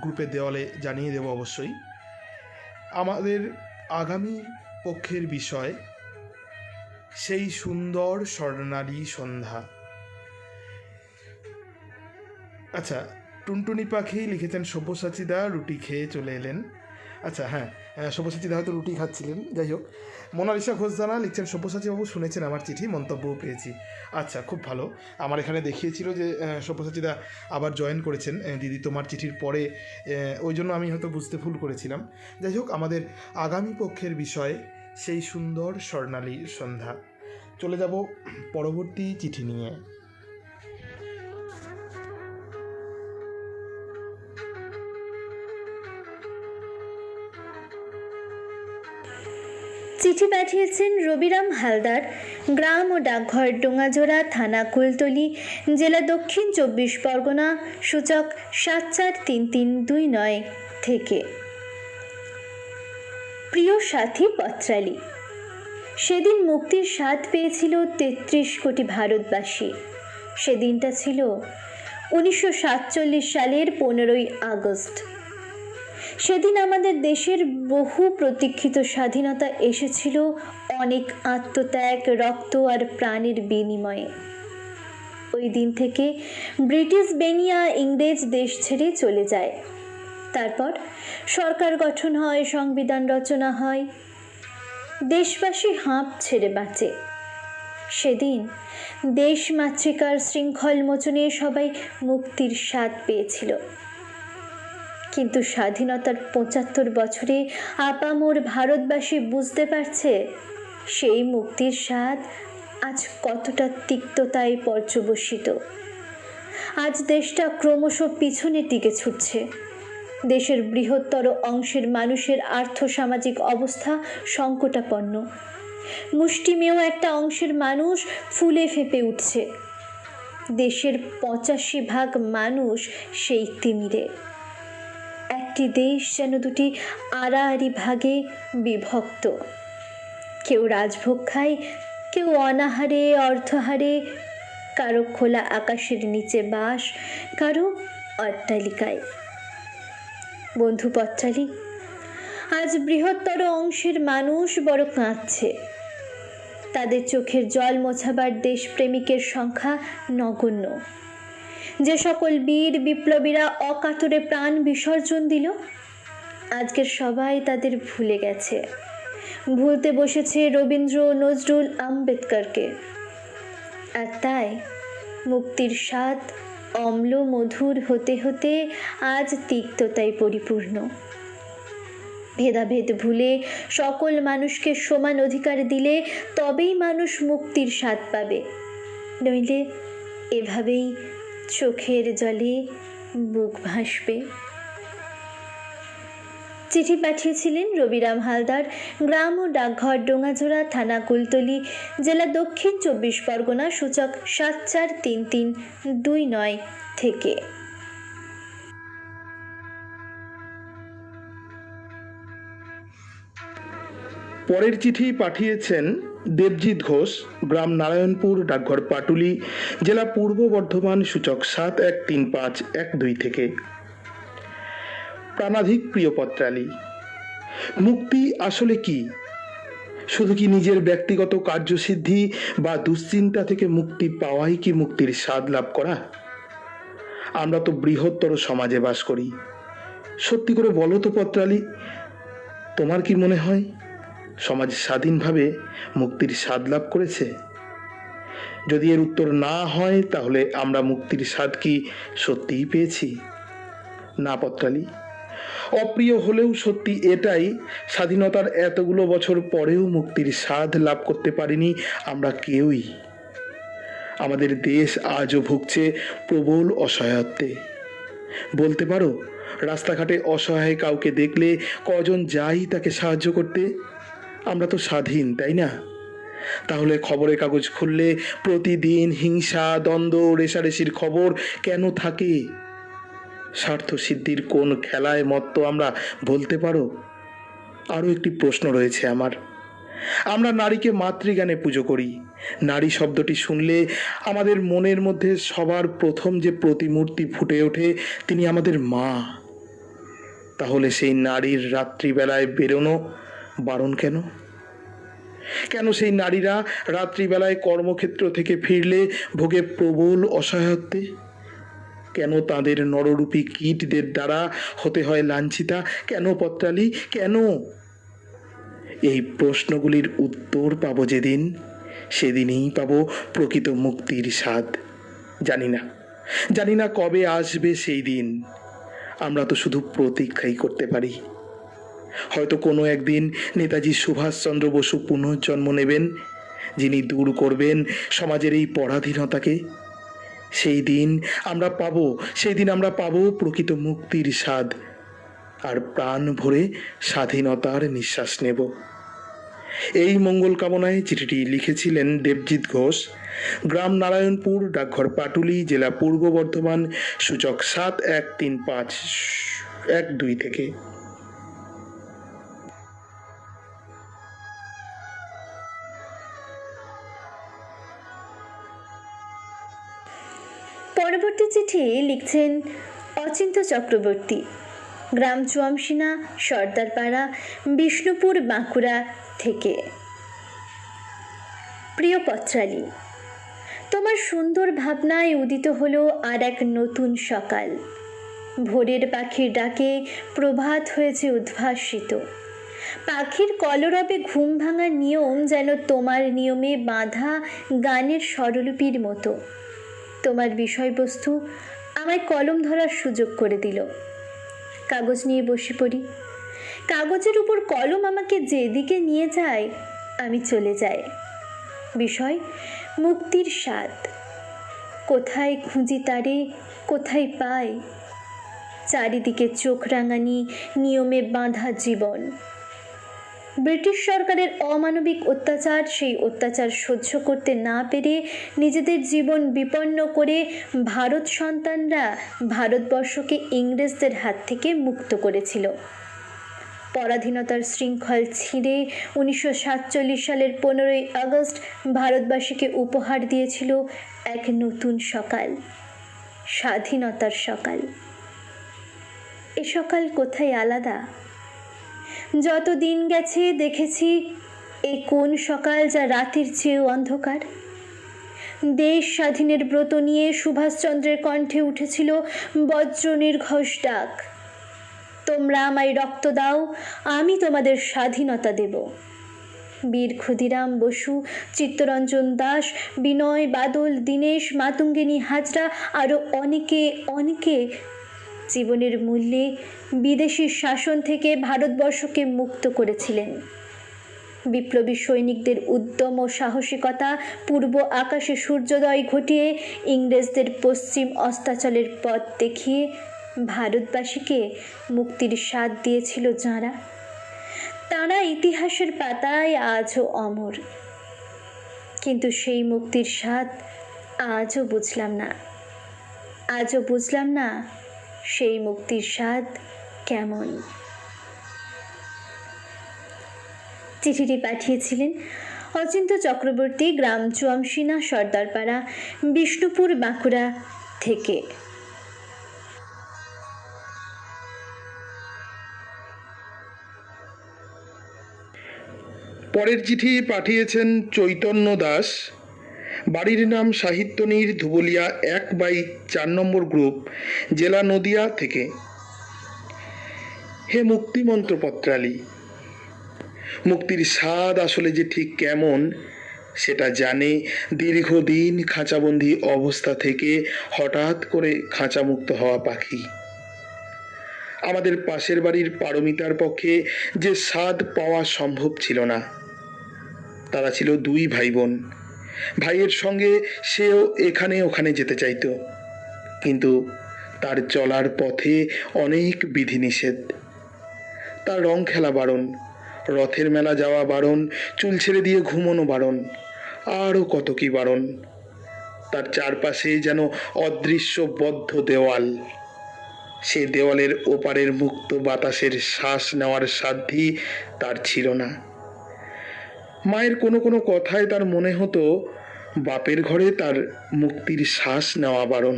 গ্রুপের দেওয়ালে জানিয়ে দেব অবশ্যই। আমাদের আগামী পক্ষের বিষয় সেই সুন্দর স্বর্ণালী সন্ধ্যা। আচ্ছা, টুনটুনি পাখি লিখেছেন সব্যসাচীদা রুটি খেয়ে চলে এলেন। আচ্ছা হ্যাঁ, সব্যসাচীদা হয়তো রুটি খাচ্ছিলেন, যাই হোক। মোনালিসা ঘোষদানা লিখছেন সব্যসাচীবাবু শুনেছেন আমার চিঠি, মন্তব্যও পেয়েছি। আচ্ছা, খুব ভালো। আমার এখানে দেখিয়েছিল যে সব্যসাচীদা আবার জয়েন করেছেন দিদি তোমার চিঠির পরে, ওই জন্য আমি হয়তো বুঝতে ভুল করেছিলাম। যাই হোক, আমাদের আগামী পক্ষের বিষয় সেই সুন্দর স্বর্ণালী সন্ধ্যা। চলে যাব পরবর্তী চিঠি নিয়ে। চিঠি পাঠিয়েছেন রবিরাম হালদার, গ্রাম ও ডাকঘর ডোঙাজোড়া, থানা কুলতলি, জেলা দক্ষিণ 24 পরগনা, সূচক 743329 থেকে। প্রিয় সাথী পত্রালী, সেদিন মুক্তির স্বাদ পেয়েছিল 33 কোটি ভারতবাসী। সেদিনটা ছিল 1947 সালের 15ই আগস্ট। সেদিন আমাদের দেশের বহু প্রতীক্ষিত স্বাধীনতা এসেছিল অনেক আত্মত্যাগ, রক্ত আর প্রাণের বিনিময়ে। ওই দিন থেকে ব্রিটিশ বেনিয়া ইংরেজ দেশ ছেড়ে চলে যায়। তারপর সরকার গঠন হয়, সংবিধান রচনা হয়, দেশবাসী হাঁপ ছেড়ে বাঁচে। সেদিন দেশ মাতৃকার শৃঙ্খল মোচনে সবাই মুক্তির স্বাদ পেয়েছিল। কিন্তু স্বাধীনতার 75 বছরে আপামর ভারতবাসী বুঝতে পারছে সেই মুক্তির স্বাদ আজ কতটা তিক্ততায় পর্যবসিত। আজ দেশটা ক্রমশ পিছনের দিকে ছুটছে। দেশের বৃহত্তর অংশের মানুষের আর্থসামাজিক অবস্থা সংকটাপন্ন। মুষ্টিমেয় একটা অংশের মানুষ ফুলে ফেঁপে উঠছে। দেশের 85% মানুষ সেই তিমিরে। একটি দেশ যেন দুটি আড়াআড়ি ভাগে বিভক্ত। কেউ রাজভোগ খায়, কেউ অনাহারে অর্ধহারে, কারো খোলা আকাশের নিচে বাস, কারো অট্টালিকায়। বন্ধু পত্রালী, আজ বৃহত্তর অংশের মানুষ বড় কাঁদছে। তাদের চোখের জল মোছাবার দেশপ্রেমিকের সংখ্যা নগণ্য। যে সকল বীর বিপ্লবীরা অকাতরে প্রাণ বিসর্জন দিল, আজকের সবাই তাদের ভুলে গেছে। ভুলতে বসেছে রবীন্দ্র, নজরুল, আম্বেদকরকে। আর তাই মুক্তির স্বাদ অম্ল মধুর হতে হতে আজ তিক্ততায় পরিপূর্ণ। ভেদাভেদ ভুলে সকল মানুষকে সমান অধিকার দিলে তবেই মানুষ মুক্তির স্বাদ পাবে, নইলে এভাবেই চোখের জলে বুক ভাসবে। চিঠি পাঠিয়েছিলেন রবিরাম হালদার, গ্রাম ও ডাকঘর ডোঙাজোড়া, থানা কুলতলি, জেলা দক্ষিণ 24 পরগনা, সূচক 743329 থেকে। পরের চিঠি পাঠিয়েছেন দেবজিৎ ঘোষ, গ্রাম নারায়ণপুর, ডাকঘর পাটুলি, জেলা পূর্ব বর্ধমান, সূচক 713512 থেকে। প্রাণাধিক প্রিয় পত্রালী, মুক্তি আসলে কি? শুধু কি নিজের ব্যক্তিগত কার্যসিদ্ধি বা দুশ্চিন্তা থেকে মুক্তি পাওয়াই কি মুক্তির স্বাদ লাভ করা? আমরা তো বৃহত্তর সমাজে বাস করি। সত্যি করে বলো তো পত্রালী, তোমার কি মনে হয় সমাজ স্বাধীনভাবে মুক্তির স্বাদ লাভ করেছে? যদি এর উত্তর না হয়, তাহলে আমরা মুক্তির স্বাদ কি সত্যিই পেয়েছি? না পত্রালি, অপ্রিয় হলেও সত্যি এটাই, স্বাধীনতার এতগুলো বছর পরেও মুক্তির স্বাদ লাভ করতে পারিনি আমরা কেউই। আমাদের দেশ আজও ভুগছে প্রবল অসহায়ত্বে। বলতে পারো, রাস্তাঘাটে অসহায় কাউকে দেখলে কজন যাই তাকে সাহায্য করতে? আমরা তো স্বাধীন, তাই না? তাহলে খবরের কাগজ খুললে প্রতিদিন হিংসা, দ্বন্দ্ব, রেষারেষির খবর কেন থাকে? স্বার্থ সিদ্ধির কোন খেলায় মত্ত আমরা, বলতে পারো? আরও একটি প্রশ্ন রয়েছে আমার। আমরা নারীকে মাতৃজ্ঞানে পুজো করি। নারী শব্দটি শুনলে আমাদের মনের মধ্যে সবার প্রথম যে প্রতিমূর্তি ফুটে ওঠে, তিনি আমাদের মা। তাহলে সেই নারীর রাত্রিবেলায় বেরোনো বারণ কেন? কেন সেই নারীরা রাত্রিবেলায় কর্মক্ষেত্র থেকে ফিরলে ভোগে প্রবল অসহায়ত্বে? কেন তাদের নররূপী কীটদের দ্বারা হতে হয় লাঞ্ছিতা? কেন পত্রালি, কেন? এই প্রশ্নগুলির উত্তর পাবো যেদিন, সেদিনই পাবো প্রকৃত মুক্তির স্বাদ। জানি না কবে আসবে সেই দিন। আমরা তো শুধু প্রতীক্ষাই করতে পারি। হয়তো কোনো একদিন নেতাজি সুভাষচন্দ্র বসু পুনর্জন্ম নেবেন, যিনি দূর করবেন সমাজের এই পরাধীনতাকে। সেই দিন আমরা পাবো প্রকৃত মুক্তির স্বাদ, আর প্রাণ ভরে স্বাধীনতার নিঃশ্বাস নেব। এই মঙ্গল কামনায় চিঠিটি লিখেছিলেন দেবজিৎ ঘোষ, গ্রাম নারায়ণপুর, ডাকঘর পাটুলি, জেলা পূর্ব বর্ধমান, সূচক 713512 থেকে। পরবর্তী চিঠি লিখছেন অচিন্ত্য চক্রবর্তী, গ্রাম চুয়ামসিনা, সর্দারপাড়া, বিষ্ণুপুর, বাঁকুড়া থেকে। প্রিয় পত্রালি, তোমার সুন্দর ভাবনায় উদিত হলো আর এক নতুন সকাল। ভোরের পাখির ডাকে প্রভাত হয়েছে উদ্ভাসিত। পাখির কলরবে ঘুম ভাঙার নিয়ম যেন তোমার নিয়মে বাঁধা গানের স্বরলিপির মতো। তোমার বিষয়বস্তু আমায় কলম ধরার সুযোগ করে দিল। কাগজ নিয়ে বসে পড়ি। কাগজের উপর কলম আমাকে যেদিকে নিয়ে যায় আমি চলে যাই। বিষয় মুক্তির স্বাদ। কোথায় খুঁজি তারে, কোথায় পাই? চারিদিকে চোখ রাঙানি, নিয়মে বাঁধা জীবন। ব্রিটিশ সরকারের অমানবিক অত্যাচার, সেই অত্যাচার সহ্য করতে না পেরে নিজেদের জীবন বিপন্ন করে ভারত সন্তানরা ভারতবর্ষকে ইংরেজদের হাত থেকে মুক্ত করেছিল। পরাধীনতার শৃঙ্খল ছিঁড়ে 1947 সালের 15ই আগস্ট ভারতবাসীকে উপহার দিয়েছিল এক নতুন সকাল, স্বাধীনতার সকাল। এ সকাল কোথায় আলাদা? যত দিন গেছে দেখেছি এই কোন সকাল যা রাতের চেয়েও অন্ধকার। দেশ স্বাধীনের ব্রত নিয়ে সুভাষচন্দ্রের কণ্ঠে উঠেছিল বজ্র নির্ঘোষ ডাক, তোমরা আমায় রক্ত দাও, আমি তোমাদের স্বাধীনতা দেব। বীর ক্ষুদিরাম বসু, চিত্তরঞ্জন দাস, বিনয় বাদল, দীনেশ, মাতঙ্গিনী হাজরা, আরও অনেকে জীবনের মূল্যে বিদেশি শাসন থেকে ভারতবর্ষকে মুক্ত করেছিলেন। বিপ্লবী সৈনিকদের উদ্যম ও সাহসিকতা পূর্ব আকাশে সূর্যোদয় ঘটিয়ে ইংরেজদের পশ্চিম অস্তাচলের পথ দেখিয়ে ভারতবাসীকে মুক্তির স্বাদ দিয়েছিল যাঁরা, তাঁরা ইতিহাসের পাতায় আজও অমর। কিন্তু সেই মুক্তির স্বাদ আজও বুঝলাম না সেই মুক্তির স্বাদ কেমন। চিঠিটি পাঠিয়েছিলেন অচিন্ত্য চক্রবর্তী, গ্রাম চুয়ামসিনা, সর্দারপাড়া, বিষ্ণুপুর, বাঁকুড়া থেকে। পরের চিঠি পাঠিয়েছেন চৈতন্য দাস, বাড়ির নাম সাহিত্যনীড়, ধুবুলিয়া 1/4 নম্বর গ্রুপ, জেলা নদিয়া থেকে। হে মুক্তিমন্ত্র পত্রালি, মুক্তির স্বাদ আসলে যে ঠিক কেমন সেটা জানে দীর্ঘদিন খাঁচাবন্দি অবস্থা থেকে হঠাৎ করে খাঁচামুক্ত হওয়া পাখি। আমাদের পাশের বাড়ির পারমিতার পক্ষে যে স্বাদ পাওয়া সম্ভব ছিল না। তারা ছিল দুই ভাই বোন। ভাইয়ের সঙ্গে সেও এখানে ওখানে যেতে চাইতো, কিন্তু তার চলার পথে অনেক বিধিনিষেধ। তার রং খেলা বারণ, রথের মেলা যাওয়া বারণ, চুল ছেড়ে দিয়ে ঘুমোনো বারণ, আরও কত কি বারণ। তার চারপাশে যেন অদৃশ্য বদ্ধ দেওয়াল। সে দেওয়ালের ওপারের মুক্ত বাতাসের শ্বাস নেওয়ার সাধ্যি তার ছিল না। মায়ের কোনো কোনো কথায় তার মনে হতো বাপের ঘরে তার মুক্তির শ্বাস নেওয়া বারণ।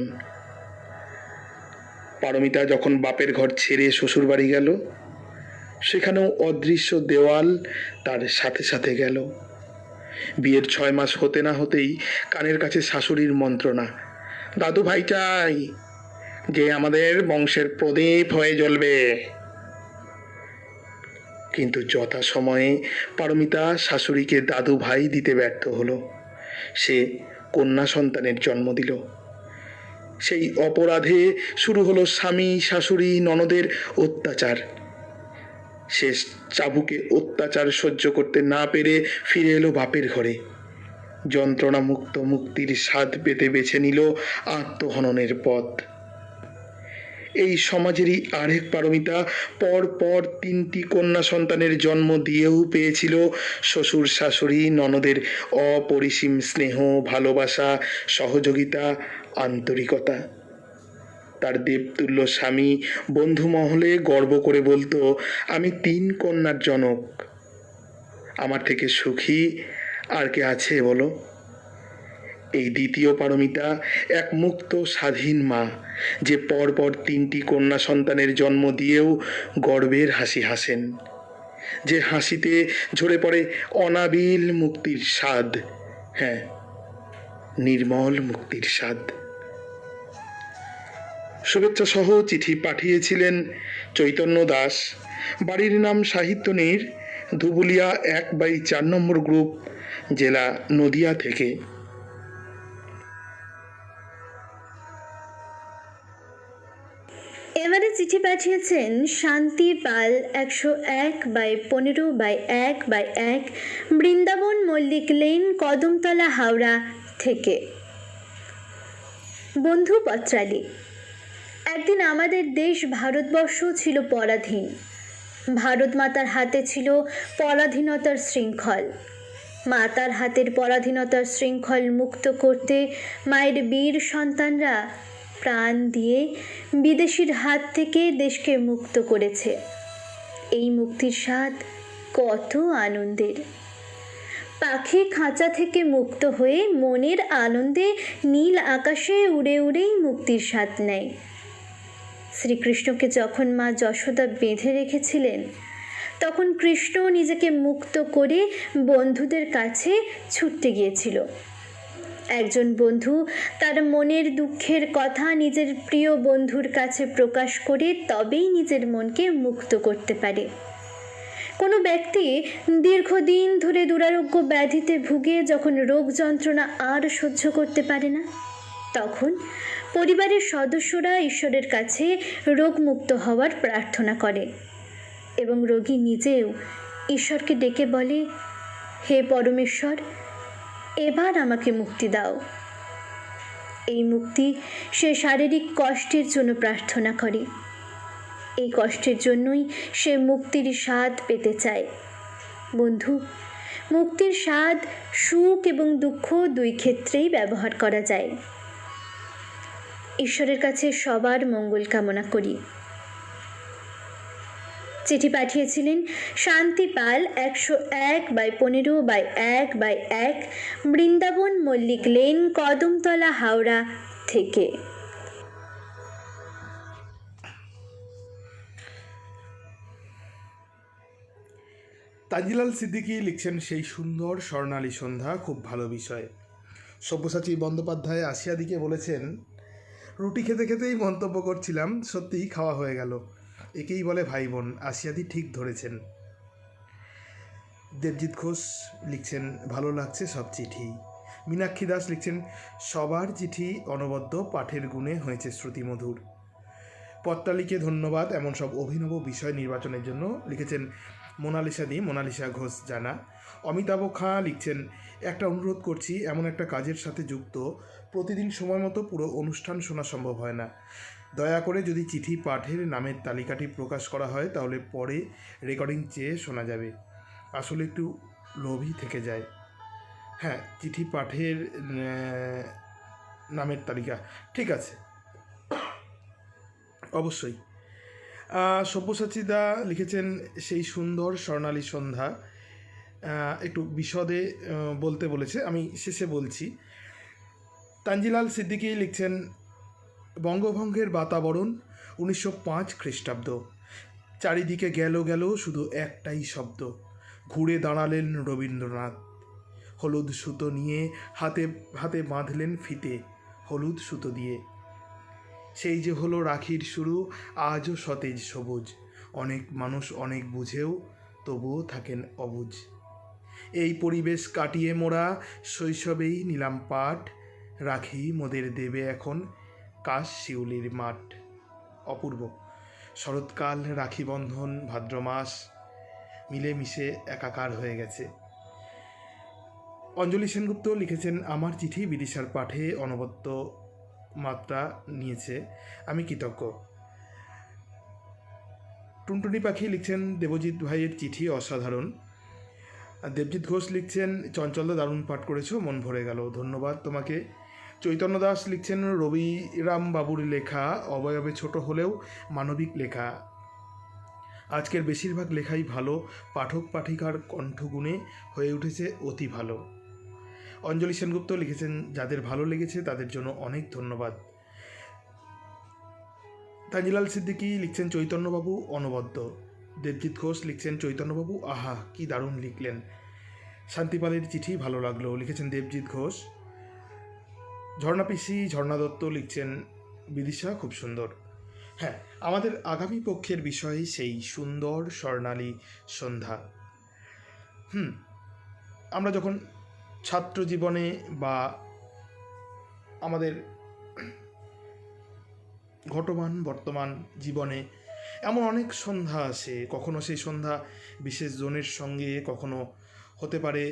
পারমিতা যখন বাপের ঘর ছেড়ে শ্বশুর বাড়ি গেল, সেখানেও অদৃশ্য দেওয়াল তার সাথে সাথে গেল। বিয়ের 6 মাস হতে না হতেই কানের কাছে শাশুড়ির মন্ত্রণা, দাদু ভাই চাই, যে আমাদের বংশের প্রদীপ হয়ে জ্বলবে। কিন্তু যথাসময়ে পারমিতা শাশুড়িকে দাদু ভাই দিতে ব্যর্থ হলো। সে কন্যা সন্তানের জন্ম দিল। সেই অপরাধে শুরু হলো স্বামী, শাশুড়ি, ননদের অত্যাচার। শেষ চাবুকে অত্যাচার সহ্য করতে না পেরে ফিরে এলো বাপের ঘরে। যন্ত্রণামুক্ত মুক্তির স্বাদ পেতে বেছে নিল আত্মহননের পথ। এই সমাজেরই আরেক পারমিতা পর পর 3টি কন্যা সন্তানের জন্ম দিয়েও পেয়েছিল শ্বশুর শাশুড়ি ননদের অপরিসীম স্নেহ, ভালোবাসা, সহযোগিতা, আন্তরিকতা। তার দেবতুল্য স্বামী বন্ধু মহলে গর্ব করে বলতো, আমি 3 কন্যার জনক। আমার থেকে সুখী আর কে আছে বলো? এই দ্বিতীয় পারমিতা এক মুক্ত স্বাধীন মা, যে পরপর 3টি কন্যা সন্তানের জন্ম দিয়েও গর্বের হাসি হাসেন, যে হাসিতে ঝরে পড়ে অনাবিল মুক্তির স্বাদ। হ্যাঁ, নির্মল মুক্তির স্বাদ। শুভেচ্ছা সহ চিঠি পাঠিয়েছিলেন চৈতন্য দাস, বাড়ির নাম সাহিত্যনীড়, ধুবুলিয়া 1/4 নম্বর গ্রুপ, জেলা নদিয়া থেকে। এবারে চিঠি পাঠিয়েছেন শান্তি পাল 101/15/1/1 বৃন্দাবন মল্লিক লেন, কদমতলা, হাওড়া থেকে। বন্ধু পত্রালি, একদিন আমাদের দেশ ভারতবর্ষ ছিল পরাধীন। ভারত মাতার হাতে ছিল পরাধীনতার শৃঙ্খল। মাতার হাতের পরাধীনতার শৃঙ্খল মুক্ত করতে মায়ের বীর সন্তানরা প্রাণ দিয়ে বিদেশির হাত থেকে দেশকে মুক্ত করেছে। এই মুক্তির স্বাদ কত আনন্দের। পাখি খাঁচা থেকে মুক্ত হয়ে মনের আনন্দে নীল আকাশে উড়ে উড়েই মুক্তির স্বাদ নেয়। শ্রীকৃষ্ণকে যখন মা যশোদা বেঁধে রেখেছিলেন, তখন কৃষ্ণ নিজেকে মুক্ত করে বন্ধুদের কাছে ছুটতে গিয়েছিল। একজন বন্ধু তার মনের দুঃখের কথা নিজের প্রিয় বন্ধুর কাছে প্রকাশ করে তবেই নিজের মনকে মুক্ত করতে পারে। কোনো ব্যক্তি দীর্ঘদিন ধরে দুরারোগ্য ব্যাধিতে ভুগে যখন রোগ যন্ত্রণা আর সহ্য করতে পারে না, তখন পরিবারের সদস্যরা ঈশ্বরের কাছে রোগমুক্ত হওয়ার প্রার্থনা করে এবং রোগী নিজেও ঈশ্বরকে ডেকে বলে, হে পরমেশ্বর, এবার আমাকে মুক্তি দাও। এই মুক্তি সে শারীরিক কষ্টের জন্য প্রার্থনা করে। এই কষ্টের জন্যই সে মুক্তির স্বাদ পেতে চায়। বন্ধু, মুক্তির স্বাদ সুখ এবং দুঃখ 2 ক্ষেত্রেই ব্যবহার করা যায়। ঈশ্বরের কাছে সবার মঙ্গল কামনা করি। চিঠি পাঠিয়েছিলেন শান্তি পাল 101/15/1/1 বৃন্দাবন মল্লিক লেন, কদমতলা, হাওড়া থেকে। তাজিলাল সিদ্দিকী লিখছেন, সেই সুন্দর স্বর্ণালী সন্ধ্যা খুব ভালো বিষয়। সব্যসাচী বন্দ্যোপাধ্যায় আসিয়াদিকে বলেছেন, রুটি খেতে খেতেই মন্তব্য করছিলাম, সত্যিই খাওয়া হয়ে গেল। একেই বলে ভাই বোন। আসিয়াদি ঠিক ধরেছেন। দেবজিৎ ঘোষ লিখছেন ভালো লাগছে সব চিঠি। মীনাক্ষী দাস লিখছেন সবার চিঠি অনবদ্য পাঠের গুণে হয়েছে শ্রুতিমধুর। পত্রালিকে ধন্যবাদ এমন সব অভিনব বিষয় নির্বাচনের জন্য, লিখেছেন মোনালিসা ঘোষ জানা। অমিতাভ খাঁ লিখছেন একটা অনুরোধ করছি, এমন একটা কাজের সাথে যুক্ত, প্রতিদিন সময় মতো পুরো অনুষ্ঠান শোনা সম্ভব হয় না। দয়া করে যদি চিঠি পাঠের নামের তালিকাটি প্রকাশ করা হয় তাহলে পরে রেকর্ডিং চেয়ে শোনা যাবে। আসলে একটু লোভই থেকে যায়। হ্যাঁ, চিঠি পাঠের নামের তালিকা ঠিক আছে, অবশ্যই। সব্যসাচীদা লিখেছেন সেই সুন্দর স্বর্ণালী সন্ধ্যা, একটু বিশদে বলতে বলেছে, আমি শেষে বলছি। তানজিলাল সিদ্দিকী লিখছেন বঙ্গভঙ্গের বাতাবরণ 1905 খ্রিস্টাব্দ, চারিদিকে গেল শুধু একটাই শব্দ, ঘুরে দাঁড়ালেন রবীন্দ্রনাথ, হলুদ সুতো নিয়ে হাতে হাতে বাঁধলেন ফিতে হলুদ সুতো দিয়ে। সেই যে হলো রাখির শুরু, আজও সতেজ সবুজ, অনেক মানুষ অনেক বুঝেও তবুও থাকেন অবুঝ। এই পরিবেশ কাটিয়ে মোরা শৈশবেই নিলাম পাঠ, রাখি মোদের দেবে এখন কাশ শিউলির মাঠ। অপূর্ব। শরৎকাল, রাখি বন্ধন, ভাদ্র মাস মিলেমিশে একাকার হয়ে গেছে। অঞ্জলি সেনগুপ্ত লিখেছেন আমার চিঠি বিদিশার পাঠে অনবদ্য মাত্রা নিয়েছে, আমি কৃতজ্ঞ। টুনটুনি পাখি লিখছেন দেবজিৎ ভাইয়ের চিঠি অসাধারণ। দেবজিৎ ঘোষ লিখছেন চঞ্চলদা দারুণ পাঠ করেছো, মন ভরে গেল, ধন্যবাদ তোমাকে। চৈতন্য দাস লিখছেন রবিরাম বাবুর লেখা অবয়বে ছোট হলেও মানবিক লেখা। আজকের বেশিরভাগ লেখাই ভালো, পাঠক পাঠিকার কণ্ঠগুণে হয়ে উঠেছে অতি ভালো। অঞ্জলি সেনগুপ্ত লিখেছেন যাদের ভালো লেগেছে তাদের জন্য অনেক ধন্যবাদ। তানজিলাল সিদ্দিকী লিখছেন চৈতন্যবাবু অনবদ্য। দেবজিৎ ঘোষ লিখছেন চৈতন্যবাবু আহা কি দারুণ লিখলেন। শান্তিপালের চিঠি ভালো লাগলো, লিখেছেন দেবজিৎ ঘোষ। ঝর্ণা পিসি ঝর্ণা দত্ত লিখছেন বিদিশা খুব সুন্দর। হ্যাঁ, আমাদের আগামী পক্ষের বিষয় সেই সুন্দর স্বর্ণালী সন্ধ্যা। আমরা যখন ছাত্র জীবনে বা আমাদের ঘটমান বর্তমান জীবনে এমন অনেক সন্ধ্যা আসে, কখনো সেই সন্ধ্যা বিশেষ জনের সঙ্গে, কখনো হতে পারে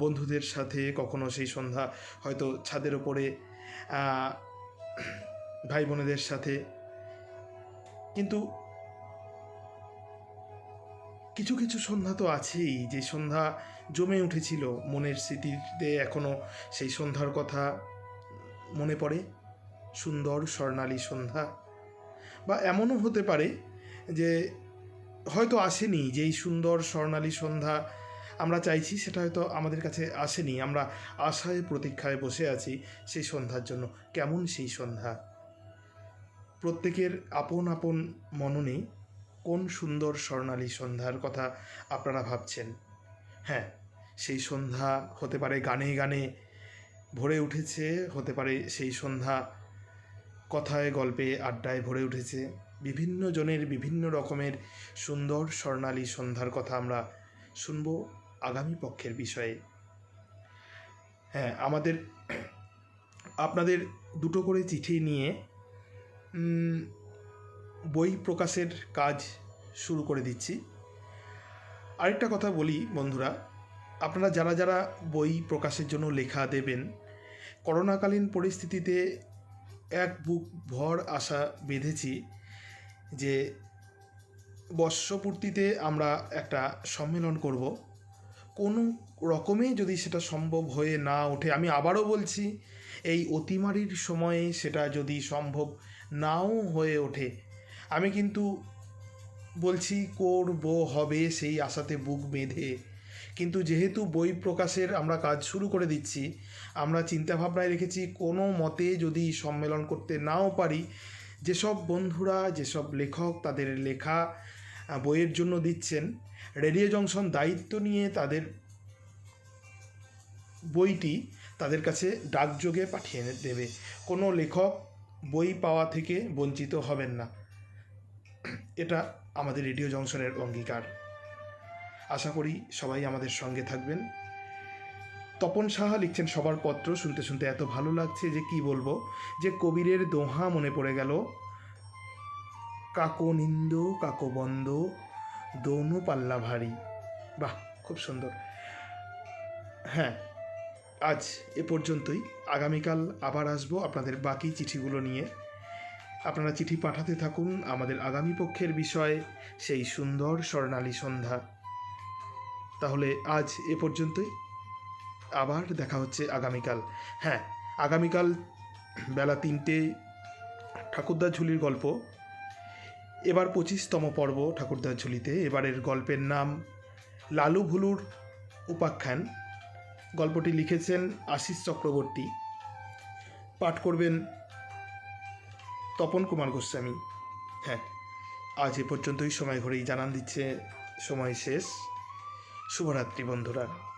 বন্ধুদের সাথে, কখনো সেই সন্ধ্যা হয়তো ছাদের ওপরে ভাই বোনেদের সাথে। কিন্তু কিছু কিছু সন্ধ্যা তো আছেই যে সন্ধ্যা জমে উঠেছিল মনের স্মৃতিতে, এখনও সেই সন্ধ্যার কথা মনে পড়ে, সুন্দর স্বর্ণালী সন্ধ্যা। বা এমনও হতে পারে যে হয়তো আসেনি, যেই সুন্দর স্বর্ণালী সন্ধ্যা আমরা চাইছি সেটা হয়তো আমাদের কাছে আসেনি, আমরা আশায় প্রতীক্ষায় বসে আছি সেই সন্ধ্যার জন্য। কেমন সেই সন্ধ্যা? প্রত্যেকের আপন আপন মননে কোন সুন্দর স্বর্ণালী সন্ধ্যার কথা আপনারা ভাবছেন? হ্যাঁ, সেই সন্ধ্যা হতে পারে গানে গানে ভরে উঠেছে, হতে পারে সেই সন্ধ্যা কথায় গল্পে আড্ডায় ভরে উঠেছে। বিভিন্ন জনের বিভিন্ন রকমের সুন্দর স্বর্ণালী সন্ধ্যার কথা আমরা শুনব আগামী পক্ষের বিষয়ে। হ্যাঁ, আপনাদের দুটো করে চিঠি নিয়ে বই প্রকাশের কাজ শুরু করে দিচ্ছি। আরেকটা কথা বলি বন্ধুরা, আপনারা যারা যারা বই প্রকাশের জন্য লেখা দেবেন, করোনাকালীন পরিস্থিতিতে এক বুক ভর আশা বেঁধেছি যে বর্ষপূর্তিতে আমরা একটা সম্মেলন করব। কোনো রকমে যদি সেটা সম্ভব হয়ে না ওঠে, আমি আবারও বলছি, এই অতিমারির সময়ে সেটা যদি সম্ভব নাও হয়ে ওঠে, আমি কিন্তু বলছি করব, হবে সেই আশাতে বুক বেঁধে। কিন্তু যেহেতু বই প্রকাশের আমরা কাজ শুরু করে দিচ্ছি, আমরা চিন্তাভাবনায় রেখেছি কোনো মতে যদি সম্মেলন করতে নাও পারি, যেসব বন্ধুরা যেসব লেখক তাদের লেখা বইয়ের জন্য দিচ্ছেন, রেডিও জংশন দায়িত্ব নিয়ে তাদের বইটি তাদের কাছে ডাকযোগে পাঠিয়ে দেবে। কোনো লেখক বই পাওয়া থেকে বঞ্চিত হবেন না, এটা আমাদের রেডিও জংশনের অঙ্গীকার। আশা করি সবাই আমাদের সঙ্গে থাকবেন। তপন সাহা লিখছেন, সবার পত্র শুনতে শুনতে এত ভালো লাগছে যে কি বলবো, যে কবিরের দোহা মনে পড়ে গেল, কাকো নিন্দ কাকো বন্ধ দোনো পাল্লা ভারী। বাহ, খুব সুন্দর। হ্যাঁ, আজ এ পর্যন্তই। আগামীকাল আবার আসবো আপনাদের বাকি চিঠিগুলো নিয়ে। আপনারা চিঠি পাঠাতে থাকুন আমাদের আগামী পক্ষের বিষয়, সেই সুন্দর স্বর্ণালী সন্ধ্যা। তাহলে আজ এ পর্যন্তই, আবার দেখা হচ্ছে আগামীকাল। হ্যাঁ, আগামীকাল বেলা 3টে ঠাকুরদার ঝুলির গল্প, এবার 25তম পর্ব ঠাকুরদার ঝুলিতে। এবারের গল্পের নাম লালু ভুলুর উপাখ্যান। গল্পটি লিখেছেন আশিস চক্রবর্তী, পাঠ করবেন তপন কুমার গোস্বামী। হ্যাঁ, আজ এ পর্যন্তই। সময় ঘড়েই জানান দিচ্ছে সময় শেষ। শুভরাত্রি বন্ধুরা।